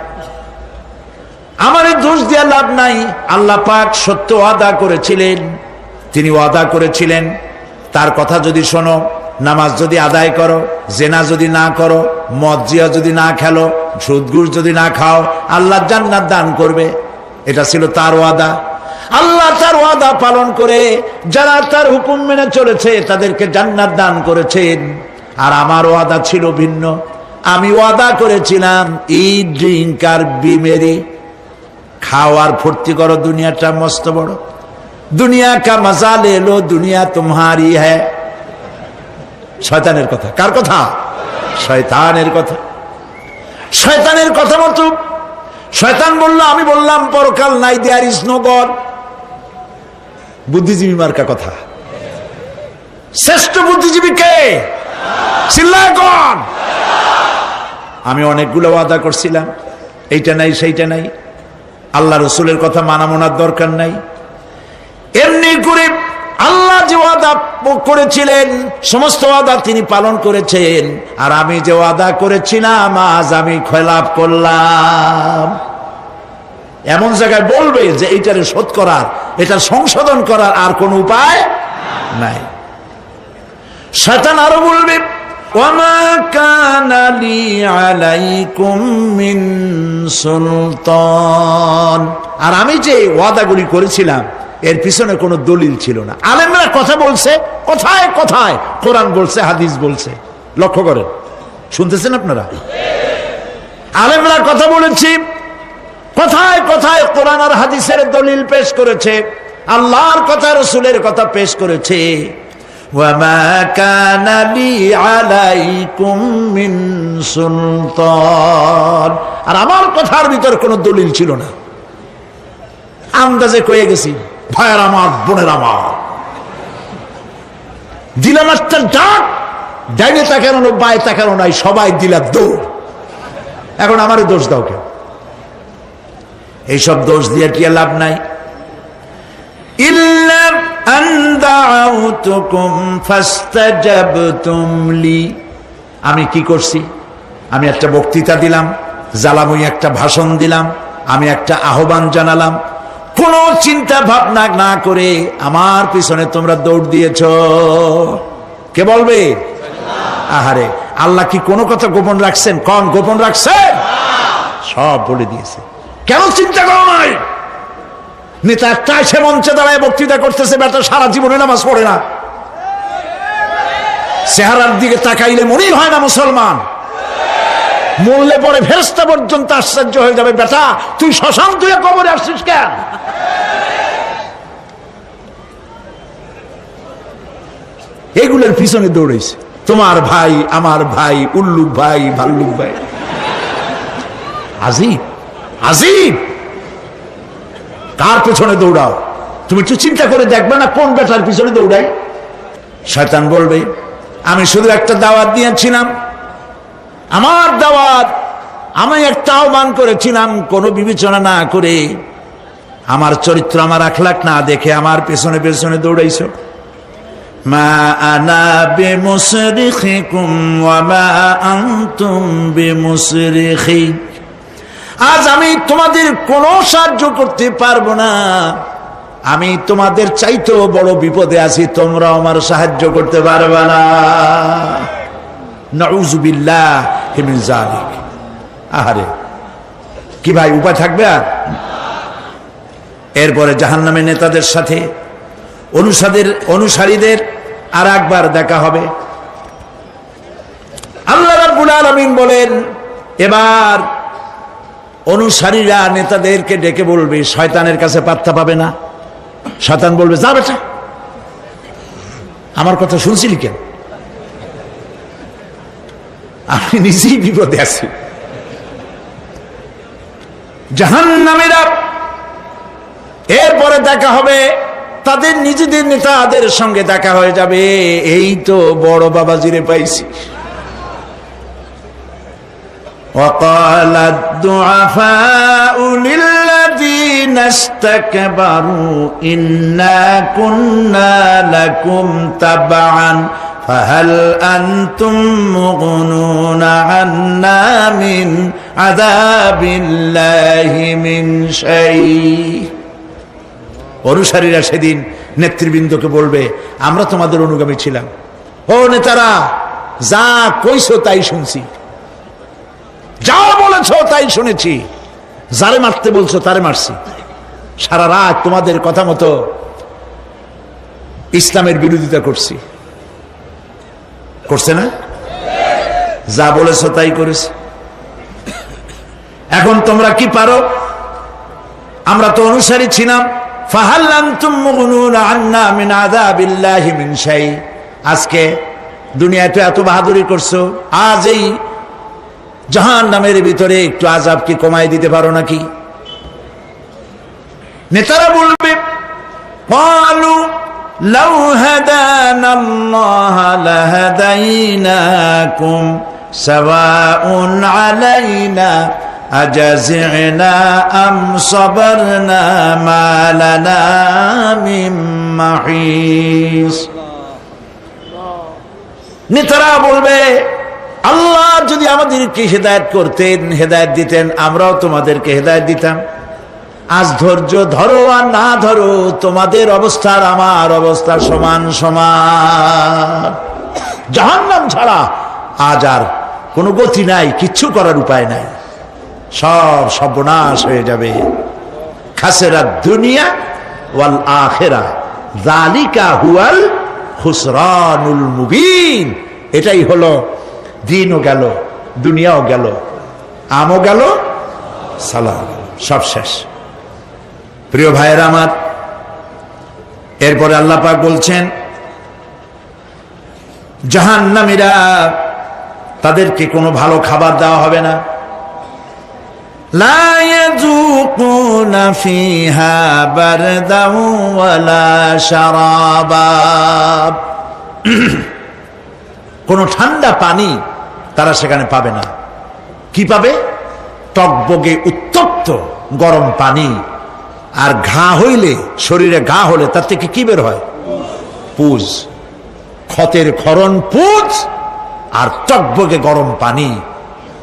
আমারে দোষ দিয়া লাভ নাই। আল্লাহ পাক সত্য ওয়াদা করেছিলেন, তিনি ওয়াদা করেছিলেন তার কথা যদি শোনো, নামাজ যদি আদায় করো, জেনা যদি না করো, মদ জিয়া যদি না খেলো, সুদ ঘুষ যদি না খাও, আল্লাহ জান্নাত দান করবে। এটা ছিল তার ওয়াদা। আল্লাহ তার ওয়াদা পালন করে যারা তার হুকুম মেনে চলেছে তাদেরকে জান্নাত দান করেছেন। আর আমার ওয়াদা ছিল ভিন্ন। আমি ওয়াদা করেছিলাম, ইট ড্রিঙ্ক আর বি মেরি, খাওয়ার ফুর্তি করো, দুনিয়াটা মস্ত বড়, দুনিয়া কা মজা লে লো, দুনিয়া তোমারি হ্যায়। শয়তানের কথা। কার কথা? শয়তানের কথা। শয়তানের কথা মতো শয়তান বলল, আমি বললাম পরকাল নাই, দেয়ার ইজ নো গড। বুদ্ধিজীবী মার্কা কথা। শ্রেষ্ঠ বুদ্ধিজীবী কে? চিল্লায় কোন? আমি অনেকগুলো ওয়াদা করছিলাম, এইটা নাই সেইটা নাই, আল্লাহ রসুলের কথা মানা মনার দরকার নাই। এমনি করে আল্লাহ যে ওয়াদা করেছিলেন সমস্ত ওয়াদা তিনি পালন করেছেন, আর আমি যে ওয়াদা করেছিলাম আজ আমি খেলাপ করলাম। এমন জায়গায় বলবে যে এইটারে শোধ করার, এটার সংশোধন করার আর কোন উপায় নাই। শয়তান আরো বলবে, ওয়ামা কানা লি আলাইকুম মিন সুলতান, আর আমি যে ওয়াদাগুলি করেছিলাম এর পিছনে কোনো দলিল ছিল না। আলেমরা কথা বলছে, কথায় কথায় কোরআন বলছে, হাদিস বলছে। লক্ষ্য করেন, শুনতেছেন আপনারা? আলেমরা কথা বলেছি, কথায় কথায় কোরআন আর হাদিসের দলিল পেশ করেছে, আল্লাহর কথা রসুলের কথা পেশ করেছে। ওয়ামা কানা লি আলাইকুম মিন সুলতান, আর আমার কথার ভিতর কোনো দলিল ছিল না। আন্দাজে কয়ে গেছি, ভাইয়ের আমার, বোনের আমার, দিলাম একটা ডাক, ডাইনে তাকানো বায়ে তাকানো নাই, সবাই দিলাম দৌড়। এখন আমারও দোষ দাও কেউ? এইসব দোষ দিয়ে কি লাভ নাই। ইল্লা আন দাউতুকুম ফাস্তাজাবতুম লি, আমি কি করছি? আমি একটা বক্তৃতা দিলাম, জ্বালাময়ী একটা ভাষণ দিলাম, আমি একটা আহ্বান জানালাম, কোন চিন্তা ভাবনা না করে আমার পিছনে তোমরা দৌড় দিয়েছ। কে বলবে? আহারে, আল্লাহ কি কোনো কথা গোপন রাখছেন? কোন গোপন রাখছেন? সব বলে দিয়েছে। কেন চিন্তা করো নাই? নেতা একটা এসে মঞ্চে দাঁড়ায় বক্তৃতা করতেছে, বেটা সারা জীবনে নামাজ পড়ে না, চেহারার দিকে তাকাইলে মনেই হয় না মুসলমান, মরলে পরে ফেরেশতা পর্যন্ত আশ্চর্য হয়ে যাবে, বেটা তুই শ্মশান তুই কবরে আসছিস কেন? এগুলোর পিছনে দৌড়েছে তোমার ভাই, আমার ভাই, উল্লুক ভাই, ভাল্লুক ভাই। আজিব আজিব, কার পিছনে দৌড়াও? তুমি একটু চিন্তা করে দেখবে না কোন বেটার পিছনে দৌড়াই? শয়তান বলবে, আমি শুধু একটা দাওয়াত দিয়েছিলাম, আমার দাওয়াত, আমি একটা আহ্বান করেছিলাম, কোনো বিবেচনা না করে, আমার চরিত্র, আমার আখলাক না দেখে আমার পেছনে পেছনে দৌড়াইছো। মা আনা বিমুসরিখিকুম ওয়া মা আনতুম বিমুসরিখি, আজ আমি তোমাদের কোনো সাহায্য করতে পারবো না, আমি তোমাদের চাইতেও বড় বিপদে আছি, তোমরা আমার সাহায্য করতে পারবে না। নাউযুবিল্লাহি মিন যালিক। আহারে কি ভাই, উপায় থাকবে আর? এরপরে জাহান্নামের নেতাদের সাথে অনুসারীদের আর একবার দেখা হবে। আল্লাহ রাব্বুল আলামিন বলেন, এবার অনুসারীরা নেতাদেরকে ডেকে বলবে, শয়তানের কাছে পাত্তা পাবে না। শয়তান বলবে, যা বেটা, আমার কথা শুনছিলি কেন? আমি নিজেই বিপদে আছি। জাহান্নামীরা এরপরে দেখা হবে, তাদের নিজেদের নেতাদের সঙ্গে দেখা হয়ে যাবে। এই তো বড় বাবাজিরে পাইছি। وقال الضعفاء للذين استكبروا إنا كنا لكم تبعا فهل أنتم مغنون عنا من عذاب الله من شيء। অনুসারীরা সেদিন নেতৃবৃন্দকে বলবে, আমরা তোমাদের অনুগামী ছিলাম। ও নেতারা, যা কইছো তাই শুনছি, যা বলেছো তাই শুনেছি, যারে মারতে বলছো তারে মারছি। সারা রাত তোমাদের কথা মতো ইসলামের বিরোধিতা করছি, করছে না? যা বলেছো তাই করেছি। এখন তোমরা কি পারো? আমরা তো অনুসারী ছিলাম। ফাহাল আনতুম মুগনুনা আন্না মিন আযাবিল্লাহি মিন শাই। আজকে দুনিয়াতে এত বাহাদুরি করছো, আজ এই জাহান্নামের ভিতরে একটু আযাব কি কমায় দিতে পারো নাকি? নেতারা বলবে, ক্বালু লাউ হাদানাল্লাহু লাহাদাইনাকুম সাওয়াউন আলাইনা আজাযিনা আম সাবারনা মা লানা মিন মাহিস। নেতারা বলবে, আল্লাহ যদি আমাদেরকে হেদায়েত করতেন, হেদায়েত দিতেন, আমরাও তোমাদেরকে হেদায়েত দিতাম। আজ ধৈর্য ধরো আর না ধরো, তোমাদের অবস্থা আর আমার অবস্থা সমান সমান। জাহান্নাম ছাড়া আজ আর কোনো গতি নাই, কিচ্ছু করার উপায় নাই, সব সর্বনাশ হয়ে যাবে। খাসিরাত দুনিয়া ওয়াল আখিরা যালিকা হুয়াল খুসরানুল মুবিন। এটাই হলো, দিনও গেল, দুনিয়াও গেল, আমও গেল, সালাম, সব শেষ। প্রিয় ভাইয়েরা আমার, এরপরে আল্লাহ পাক বলছেন, জাহান্নামীরা তাদেরকে কোনো ভালো খাবার দেওয়া হবে না। লা ইয়াযুকুনা ফিহা বারদাও ওয়ালা শারাবা। কোনো ঠান্ডা পানি তারা সেখানে পাবে না। কি পাবে? টকবগে উত্তপ্ত গরম পানি। আর ঘা হইলে, শরীরে ঘা হলে তার থেকে কি বের হয়? পুজ, ক্ষতের ক্ষরণ পুজ আর টকবগে গরম পানি,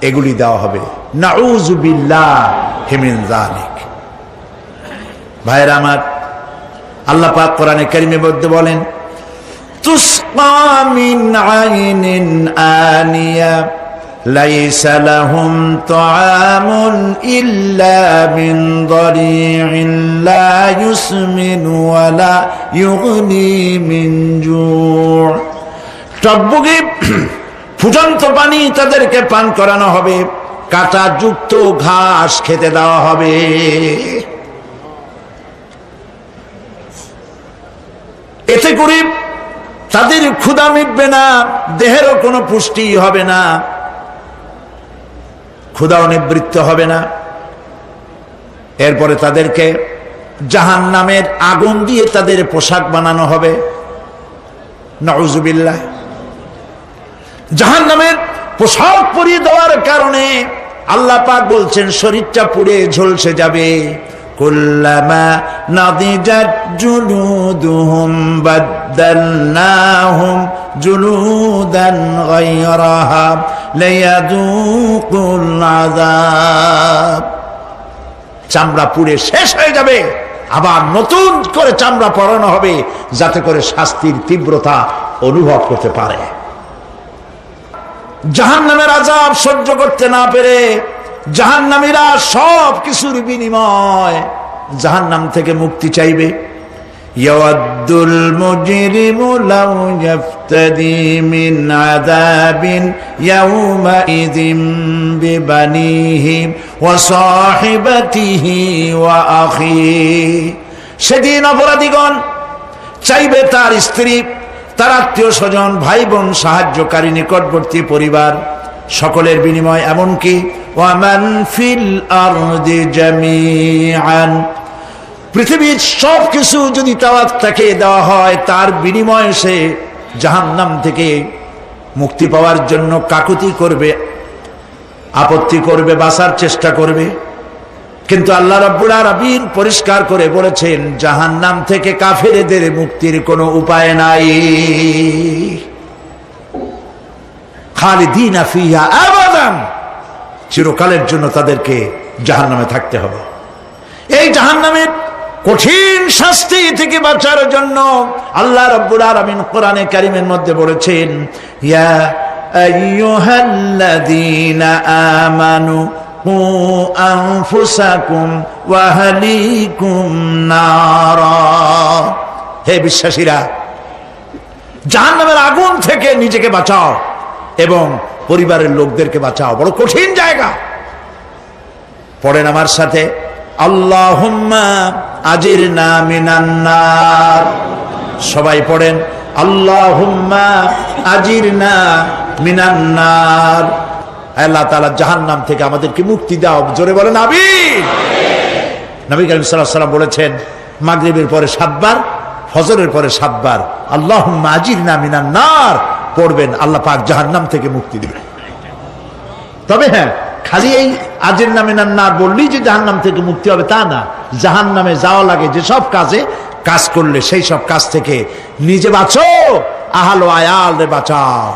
এগুলি দেওয়া হবে। নাউযুবিল্লাহি মিন যালিক। ভাইরা আমার, আল্লাহ পাক কোরআনে কারীমের মধ্যে বলেন, তুসকা মিন আইনিন আনিয়া লাইসা লাহুম তাআমুন ইল্লা মিন দারি'in লা ইউসমিনু ওয়া লা ইউগনি মিন জু'। টকবগে ফুটন্ত পানি তাদেরকে পান করানো হবে, কাঁটা যুক্ত ঘাস খেতে দেওয়া হবে। এতে করে তাদের ক্ষুধা মিটবে না, দেহেরও কোনো পুষ্টি হবে না, ক্ষুধাও নিবৃত্ত হবে না। এরপরে তাদেরকে জাহান্নামের আগুন দিয়ে তাদের পোশাক বানানো হবে। নাউযুবিল্লাহ। জাহান্নামের পোশাক পরিয়ে দেওয়ার কারণে আল্লাহ পাক বলছেন, শরীরটা পুড়ে ঝলসে যাবে। কুল্লামা নাদিজাত জুলুদুহুম বাদদালনাহুম জুলুদান গায়রাহা লিয়াযুকুল আযাব। চামড়া পুড়ে শেষ হয়ে যাবে, আবার নতুন করে চামড়া পরানো হবে, যাতে করে শাস্তির তীব্রতা অনুভব করতে পারে। জাহান্নামের আযাব সহ্য করতে না পেরে জাহান্নামীরা সব কিছুর বিনিময় জাহান্নাম থেকে মুক্তি চাইবে। ইয়াওয়াদ্দুল মুজরিমু লাউ ইয়াফতাদি মিন আযাবিন ইয়াওমাইযিন বিবানিহি ওয়া সাহিবাতিহি ওয়া আখিহি। সেদিন অপরাধীগণ চাইবে তার স্ত্রী, তার আত্মীয় স্বজন, ভাই বোন, সাহায্যকারী, নিকটবর্তী পরিবার সকলের বিনিময়, এমনকি ওয়ামান ফিল আরদি জামিআন, পৃথিবীর সব কিছু যদি তাকে দেওয়া হয়, তার বিনিময়ে সে জাহান্নাম থেকে মুক্তি পাওয়ার জন্য কাকুতি করবে, আপত্তি করবে, বাঁচার চেষ্টা করবে। কিন্তু আল্লাহ রাব্বুল আলামিন পরিষ্কার করে বলেছেন, জাহান্নাম থেকে কাফেরদের মুক্তির কোনো উপায় নাই। খালিদিনা ফিহা আবাদান, চিরকালের জন্য তাদেরকে জাহান্নামে থাকতে হবে। এই জাহান্নামের কঠিন শাস্তি থেকে বাঁচার জন্য আল্লাহ রাব্বুল আলামিন কোরআনে কারীমের মধ্যে বলেছেন, ইয়া আইয়ুহাল্লাযীনা আমানু কু আনফুসাকুম ওয়া আহলিকুম নারা, হে বিশ্বাসীরা, জাহান্নামের আগুন থেকে নিজেকে বাঁচাও এবং পরিবারের লোকদেরকে বাঁচাও। বড় কঠিন জায়গা। পড়েন আমার সাথে, আল্লাহুম্মা আজিরনা মিনান নার। সবাই পড়েন, আল্লাহুম্মা আজিরনা মিনান নার। আল্লাহ তাআলা জাহান্নাম থেকে আমাদেরকে মুক্তি দাও। জোরে বলেন আমিন। নবী করিম সাল্লাল্লাহু আলাইহি ওয়াসাল্লাম বলেছেন, মাগরিবের পরে 7 বার, ফজরের পরে 7 বার আল্লাহুম্মা আজিরনা মিনান নার পড়বেন, আল্লাহ পাক জাহান্নাম থেকে মুক্তি দিবেন। তবে হ্যাঁ, খালি এই আজিরনা মিনান নার বললেই যে জাহান্নাম থেকে মুক্তি হবে তা না। জাহান্নামে যাওয়া লাগে যেসব কাজ করলে সেই সব কাজ থেকে নিজে বাঁচো, আহাল ও আয়াল রে বাঁচাও।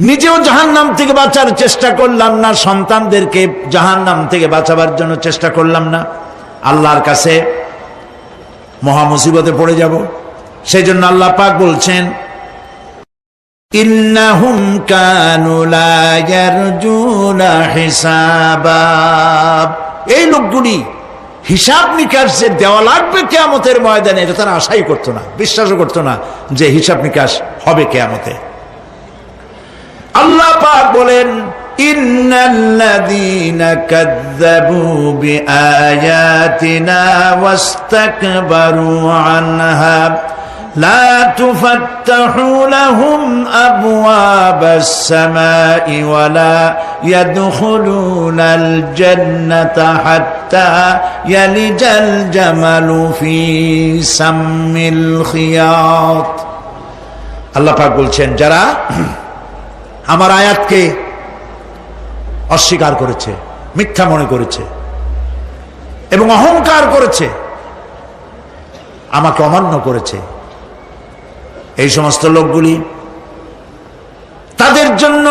নিজেও জাহান্নাম থেকে বাঁচার চেষ্টা করলাম না, সন্তানদেরকে জাহান্নাম থেকে বাঁচাবার জন্য চেষ্টা করলাম না, আল্লাহর কাছে মহা মুসিবতে পড়ে যাব। সেই জন্য আল্লাহ পাক বলছেন, ইন্নাহুম কানু লা ইয়ারজুনা হিসাবা, এই লোকগুলি হিসাব নিকাশ যে দেওয়া লাগবে কিয়ামতের ময়দানে, এটা তারা আশাই করতো না, বিশ্বাসও করতো না যে হিসাব নিকাশ হবে কিয়ামতে। আল্লাহ পাক বলেন, ইন্নাল্লাযীনা কাযযাবু বিআয়াতিনা ওয়াস্তাকবারু আনহা লা তুফাত্তাহু লাহুম আবওয়াবাস সামাই ওয়া লা ইয়াদখুলুনাল জান্নাতা হাত্তা ইয়ালিজাল জামালু ফি সাম্মিল খিয়াত। আল্লাহ পাক বলছেন, যারা আমার আয়াতকে অস্বীকার করেছে, মিথ্যা মনে করেছে এবং অহংকার করেছে, আমাকে অমান্য করেছে, এই সমস্ত লোকগুলি, তাদের জন্য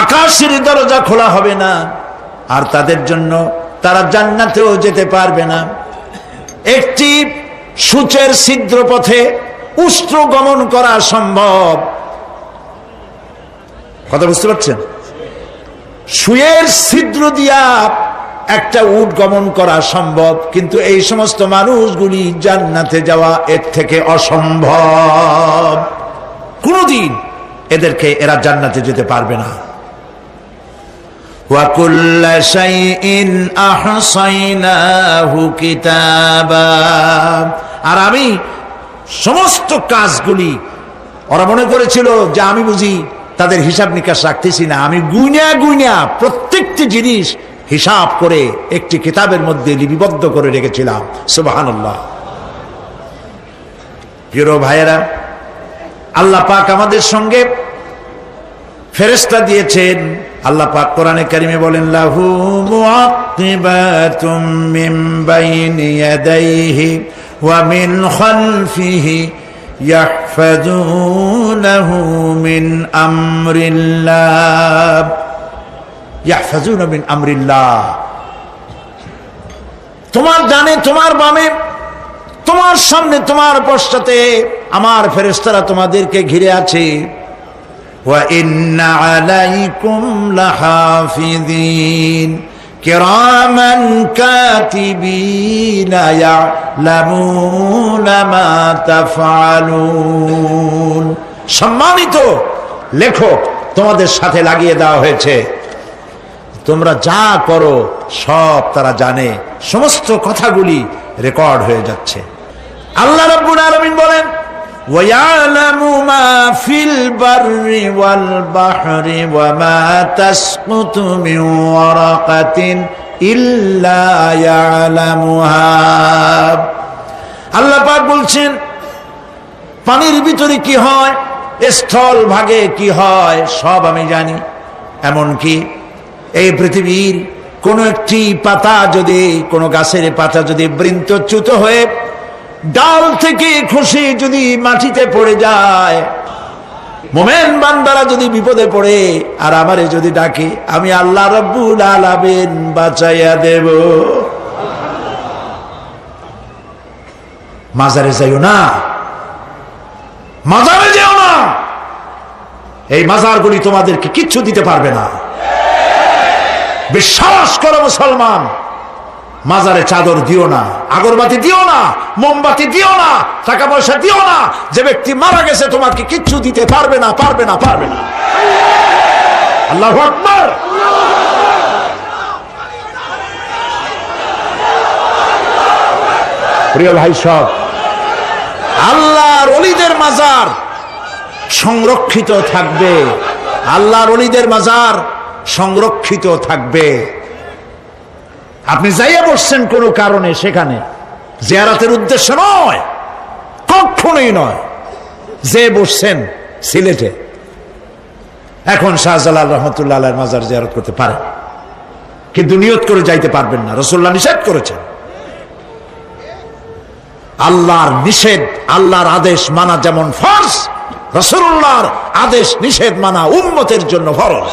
আকাশের দরজা খোলা হবে না, আর তাদের জন্য তারা জান্নাতেও যেতে পারবে না। একটি সূচের ছিদ্র পথে উষ্ট্র গমন করা সম্ভব, কথা বুঝতে পারছেন? সুয়ের ছিদ্র দিয়া একটা উট গমন করা সম্ভব, কিন্তু এই সমস্ত মানুষগুলি জান্নাতে যাওয়া এর থেকে অসম্ভব। কোনদিন এরা জান্নাতে যেতে পারবে না। ওয়া কুল্লা শাইইন আহসাইনাহু কিতাবা, আর আমি সমস্ত কাজগুলি, ওরা মনে করেছিল যে আমি বুঝি তাদের হিসাব নিকাশ রাখতেছি না, আমি গুইনা প্রত্যেকটি জিনিস হিসাব করে একটি কিতাবের মধ্যে লিপিবদ্ধ করে রেখেছিলাম। সুবহানাল্লাহ। প্রিয় ভাইয়েরা, আল্লাহ পাক আমাদের সঙ্গে ফেরেশতা দিয়েছেন। আল্লাহ পাক কোরআনে কারিমে বলেন, লাহু মুআক্কিবাতুম মিন বাইনি ইয়াদাইহি ওয়া মিন খালফিহি ইয়াহফাযুনাহু মিন আমরিল্লাহ। ইয়াহফাযুনা মিন আমরিল্লাহ, তোমার ডানে তোমার বামে, তোমার সামনে তোমার পশ্চাতে আমার ফেরেশতারা তোমাদেরকে ঘিরে আছে। ওয়া ইন্না আলাইকুম লাহাফিযিন কিরামান কাতিবিন ইয়ালামুনা মা তাফআলুন। সম্মানিত লেখক তোমাদের সাথে লাগিয়ে দেওয়া হয়েছে, তোমরা যা করো সব তারা জানে, সমস্ত কথাগুলি রেকর্ড হয়ে যাচ্ছে। আল্লাহ রাব্বুল আলামিন বলেন وَيَعْلَمُ مَا فِي الْبَرِّ وَالْبَحْرِ وَمَا تَسْقُطُ مِنْ وَرَقَةٍ إِلَّا يَعْلَمُهَا। আল্লাহ পাক বলছেন পানির ভিতরে কি হয়, স্থল ভাগে কি হয় সব আমি জানি। এমনকি এই পৃথিবীর কোন একটি পাতা যদি, কোন গাছের পাতা যদি বৃন্তচ্যুত হয়ে ডাল থেকে খসে যদি মাটিতে পড়ে যায়, মোমেন বান্দারা যদি বিপদে পড়ে আর আমারে যদি ডাকে, আমি আল্লাহ রাব্বুল আলামিন বাঁচাইয়া দেব। মাজারে যাইও না, মাজারে যেও না, এই মাজারগুলি তোমাদেরকে কিচ্ছু দিতে পারবে না। বিশ্বাস করো মুসলমান, মাজারে চাদর দিও না, আগরবাতি দিও না, মোমবাতি দিও না, টাকা পয়সা দিও না। যে ব্যক্তি মারা গেছে তোমাকে কিচ্ছু দিতে পারবে না, পারবে না, পারবে না। আল্লাহু আকবার। প্রিয় ভাই সব, আল্লাহর ওলিদের মাজার সংরক্ষিত থাকবে, আল্লাহর ওলিদের মাজার সংরক্ষিত থাকবে। আপনি যাইয়া বসছেন কোনো কারণে, সেখানে জিয়ারতের উদ্দেশ্য নয়, কখনোই নয়। যে বসছেন সিলেটে, এখন শাহজালাল রহমতুল্লাহ আলাইহির মাজার জিয়ারত করতে পারেন, কিন্তু নিয়ত করে যাইতে পারবেন না, রাসূলুল্লাহ নিষেধ করেছেন। আল্লাহর নিষেধ, আল্লাহর আদেশ মানা যেমন ফরজ, রাসূলুল্লাহর আদেশ নিষেধ মানা উম্মতের জন্য ফরজ।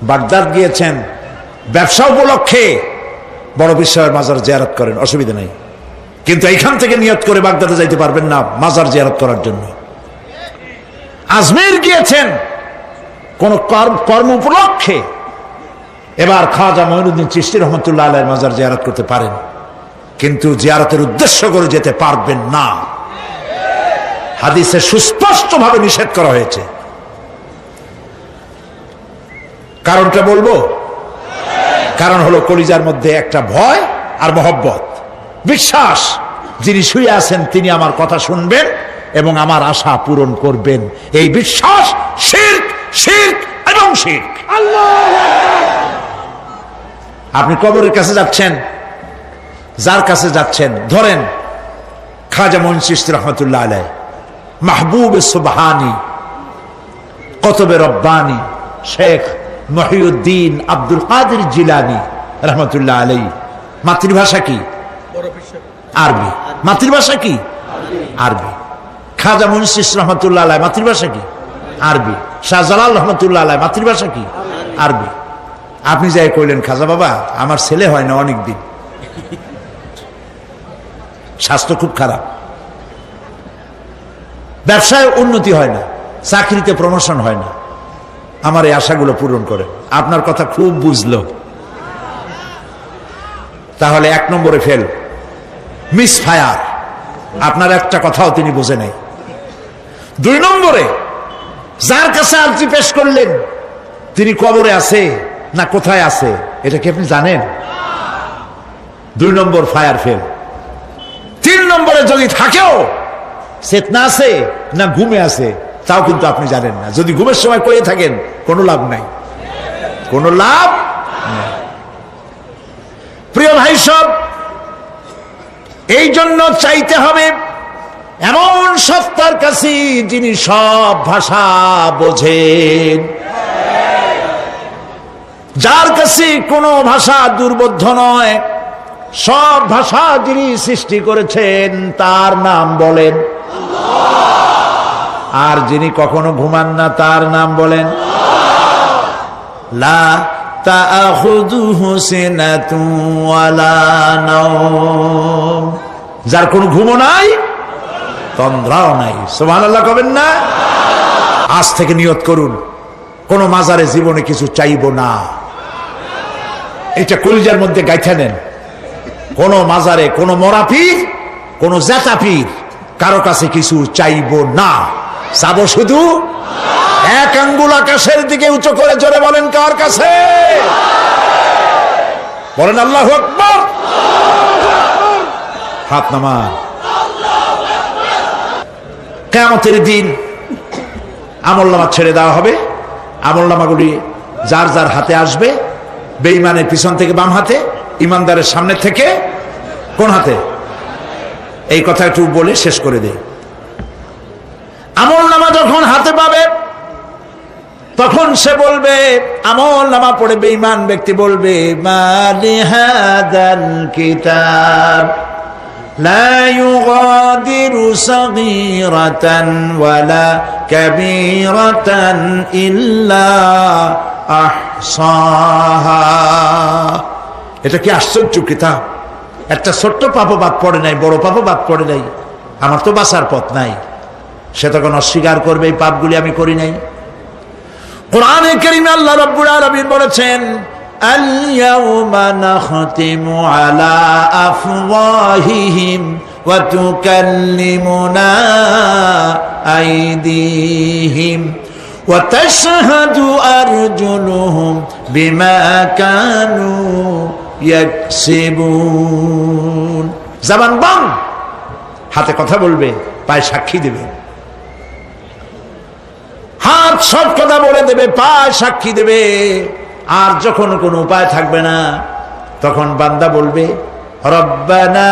বাগদাদ গিয়েছেন ব্যবসা উপলক্ষে, বড় বিশ্বের মাজার জিয়ারত করেন, অসুবিধা নেই, কিন্তু এইখান থেকে নিয়ত করে বাগদাদে যাইতে পারবেন না মাজার জিয়ারত করার জন্য। আজমির গিয়েছেন কোন কর্ম উপলক্ষে, এবার খাজা মঈনুদ্দিন চিশতি রহমতুল্লাহ আলাইহির মাজার জিয়ারত করতে পারেন, কিন্তু জিয়ারতের উদ্দেশ্য করে যেতে পারবেন না। হাদিসে সুস্পষ্টভাবে নিষেধ করা হয়েছে। কারণটা বলবো, কারণ হলো কলিজার মধ্যে একটা ভয় আর মহব্বত, বিশ্বাস যিনি শুয়ে আছেন তিনি আমার কথা শুনবেন এবং আমার আশা পূরণ করবেন, এই বিশ্বাস শিরক, শিরক এবং শিরক। আপনি কবরের কাছে যাচ্ছেন, যার কাছে যাচ্ছেন, ধরেন খাজা মঈন চিশতি রহমতুল্লাহ আলাইহি, মাহবুব সুবহানি, কতবে রব্বানি, শেখ মহিউদ্দিন আব্দুল কাদের জিলানী রহমতুল্লাহ আলাইহি। মাতৃভাষা কি? আরবি। মাতৃভাষা কি? আরবি। খাজা মঈন চিশতি রহমতুল্লাহ আলাইহি মাতৃভাষা কি? আরবি। শাহজালাল রহমতুল্লাহ আলাইহি মাতৃভাষা কি? আরবি। আপনি যাই কইলেন, খাজা বাবা আমার ছেলে হয় না অনেক দিন, স্বাস্থ্য খুব খারাপ, ব্যবসায় উন্নতি হয় না, চাকরিতে প্রমোশন হয় না, আমার এই আশাগুলো পূরণ করে। আপনার কথা খুব বুঝলো, তাহলে 1 নম্বরে ফেল, মিস ফায়ার, আপনার একটা কথাও তিনি বোঝে নাই। 2 নম্বরে যার কাছে আর্জি পেশ করলেন তিনি কবরে আছে না কোথায় আছে এটা কি আপনি জানেন? 2 নম্বর ফায়ার ফেল। 3 নম্বরে যদি থাকেও চেতনা আছে না ঘুমে আছে তাও কিন্তু আপনি জানেন না। যদি ঘুমের সময় কয়ে থাকেন কোনো লাভ নাই, কোনো লাভ নাই। প্রিয় ভাই সব, এই জন্য চাইতে হবে এমন সত্তার কাছে যিনি সব ভাষা বোঝেন, যার কাছে কোনো ভাষা দুর্বোধ্য নয়, সব ভাষা যিনি সৃষ্টি করেছেন তার নাম বলেন, আর যিনি কখনো ঘুমান না তার নাম বলেন লা তাআখুযুহু সিনাতুন ওয়ালা নাওম, যার কোনো ঘুমও নাই তন্দ্রাও নাই। সুবহানাল্লাহ কবেন না? আজ থেকে নিয়ত করুন, কোন মাজারে জীবনে কিছু চাইবো না। এটা কলিজার মধ্যে গাইথা নেন। কোন মাজারে, কোন মরা পীর, কোন জেতা পীর, কারো কাছে কিছু চাইবো না। চাবো শুধু এক আঙ্গুল আকাশের দিকে উঁচু করে জোরে বলেন, কার কাছে? বলেন আল্লাহু আকবার। হাত নামান। কিয়ামতের দিন আমলনামা ছেড়ে দেওয়া হবে। আমলনামাগুলি যার যার হাতে আসবে। বেঈমানের পিছন থেকে বাম হাতে, ইমানদারের সামনে থেকে কোন হাতে? এই কথা একটু বলে শেষ করে দেই। আমলনামা যখন হাতে পাবে তখন সে বলবে, আমলনামা পড়ে বেঈমান ব্যক্তি বলবে, মালি হাদাল কিতাব লা ইউগাদিরু সাগীরাতান ওয়ালা কাবীরাতান ইল্লা আহসাহা। এটা কি আশ্চর্য কিতাব! একটা ছোট্ট পাপও বাদ পড়ে নাই, বড় পাপও বাদ পড়ে নাই। আমার তো বাঁচার পথ নাই। সে তখন অস্বীকার করবে, এই পাপগুলি আমি করি নাই। কোরআনে কারীমে আল্লাহ রাব্বুল আলামিন বলেছেন, আল ইয়াউমা নাখতিমু আলা আফওয়াহিহিম ওয়া তুকাল্লিমুনা আইদিহিম ওয়া তাশহাদু আরজুলুহুম বিমা কানু ইয়াকসিবুন। জবান বন্ধ, হাতে কথা বলবে, পায়ে সাক্ষী দেবে। হাত সব কথা বলে দেবে, পায়ে সাক্ষী দেবে। আর যখন কোনো উপায় থাকবে না, তখন বান্দা বলবে, রব্বানা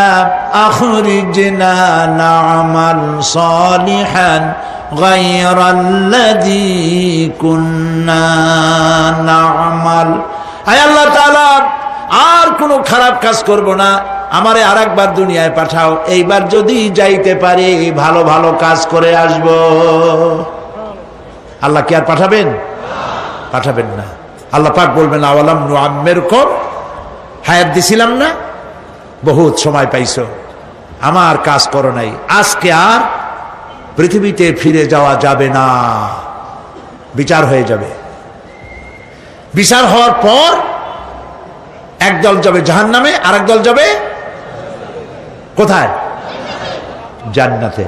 আখরিজনা না'মাল সালিহান গায়রাল্লাযী কুন্না না'মাল। আয় আল্লাহ তাআলা, আর কোনো খারাপ কাজ করব না, আমারে আরেকবার দুনিয়ায় পাঠাও। এইবার যদি যাইতে পারি ভালো ভালো কাজ করে আসব। আল্লাহ কি আর পাঠাবেন? পাঠাবেন না। আল্লাহ পাক বলবেন, আওয়ালাম নুআম্মিরকুম, হায়াত দিছিলাম না, বহুত সময় পাইছো, আমার কাজ করো নাই, আজকে আর পৃথিবীতে ফিরে যাওয়া যাবে না। বিচার হয়ে যাবে। বিচার হওয়ার পর একদল যাবে জাহান্নামে, আরেক দল যাবে কোথায়? জান্নাতে।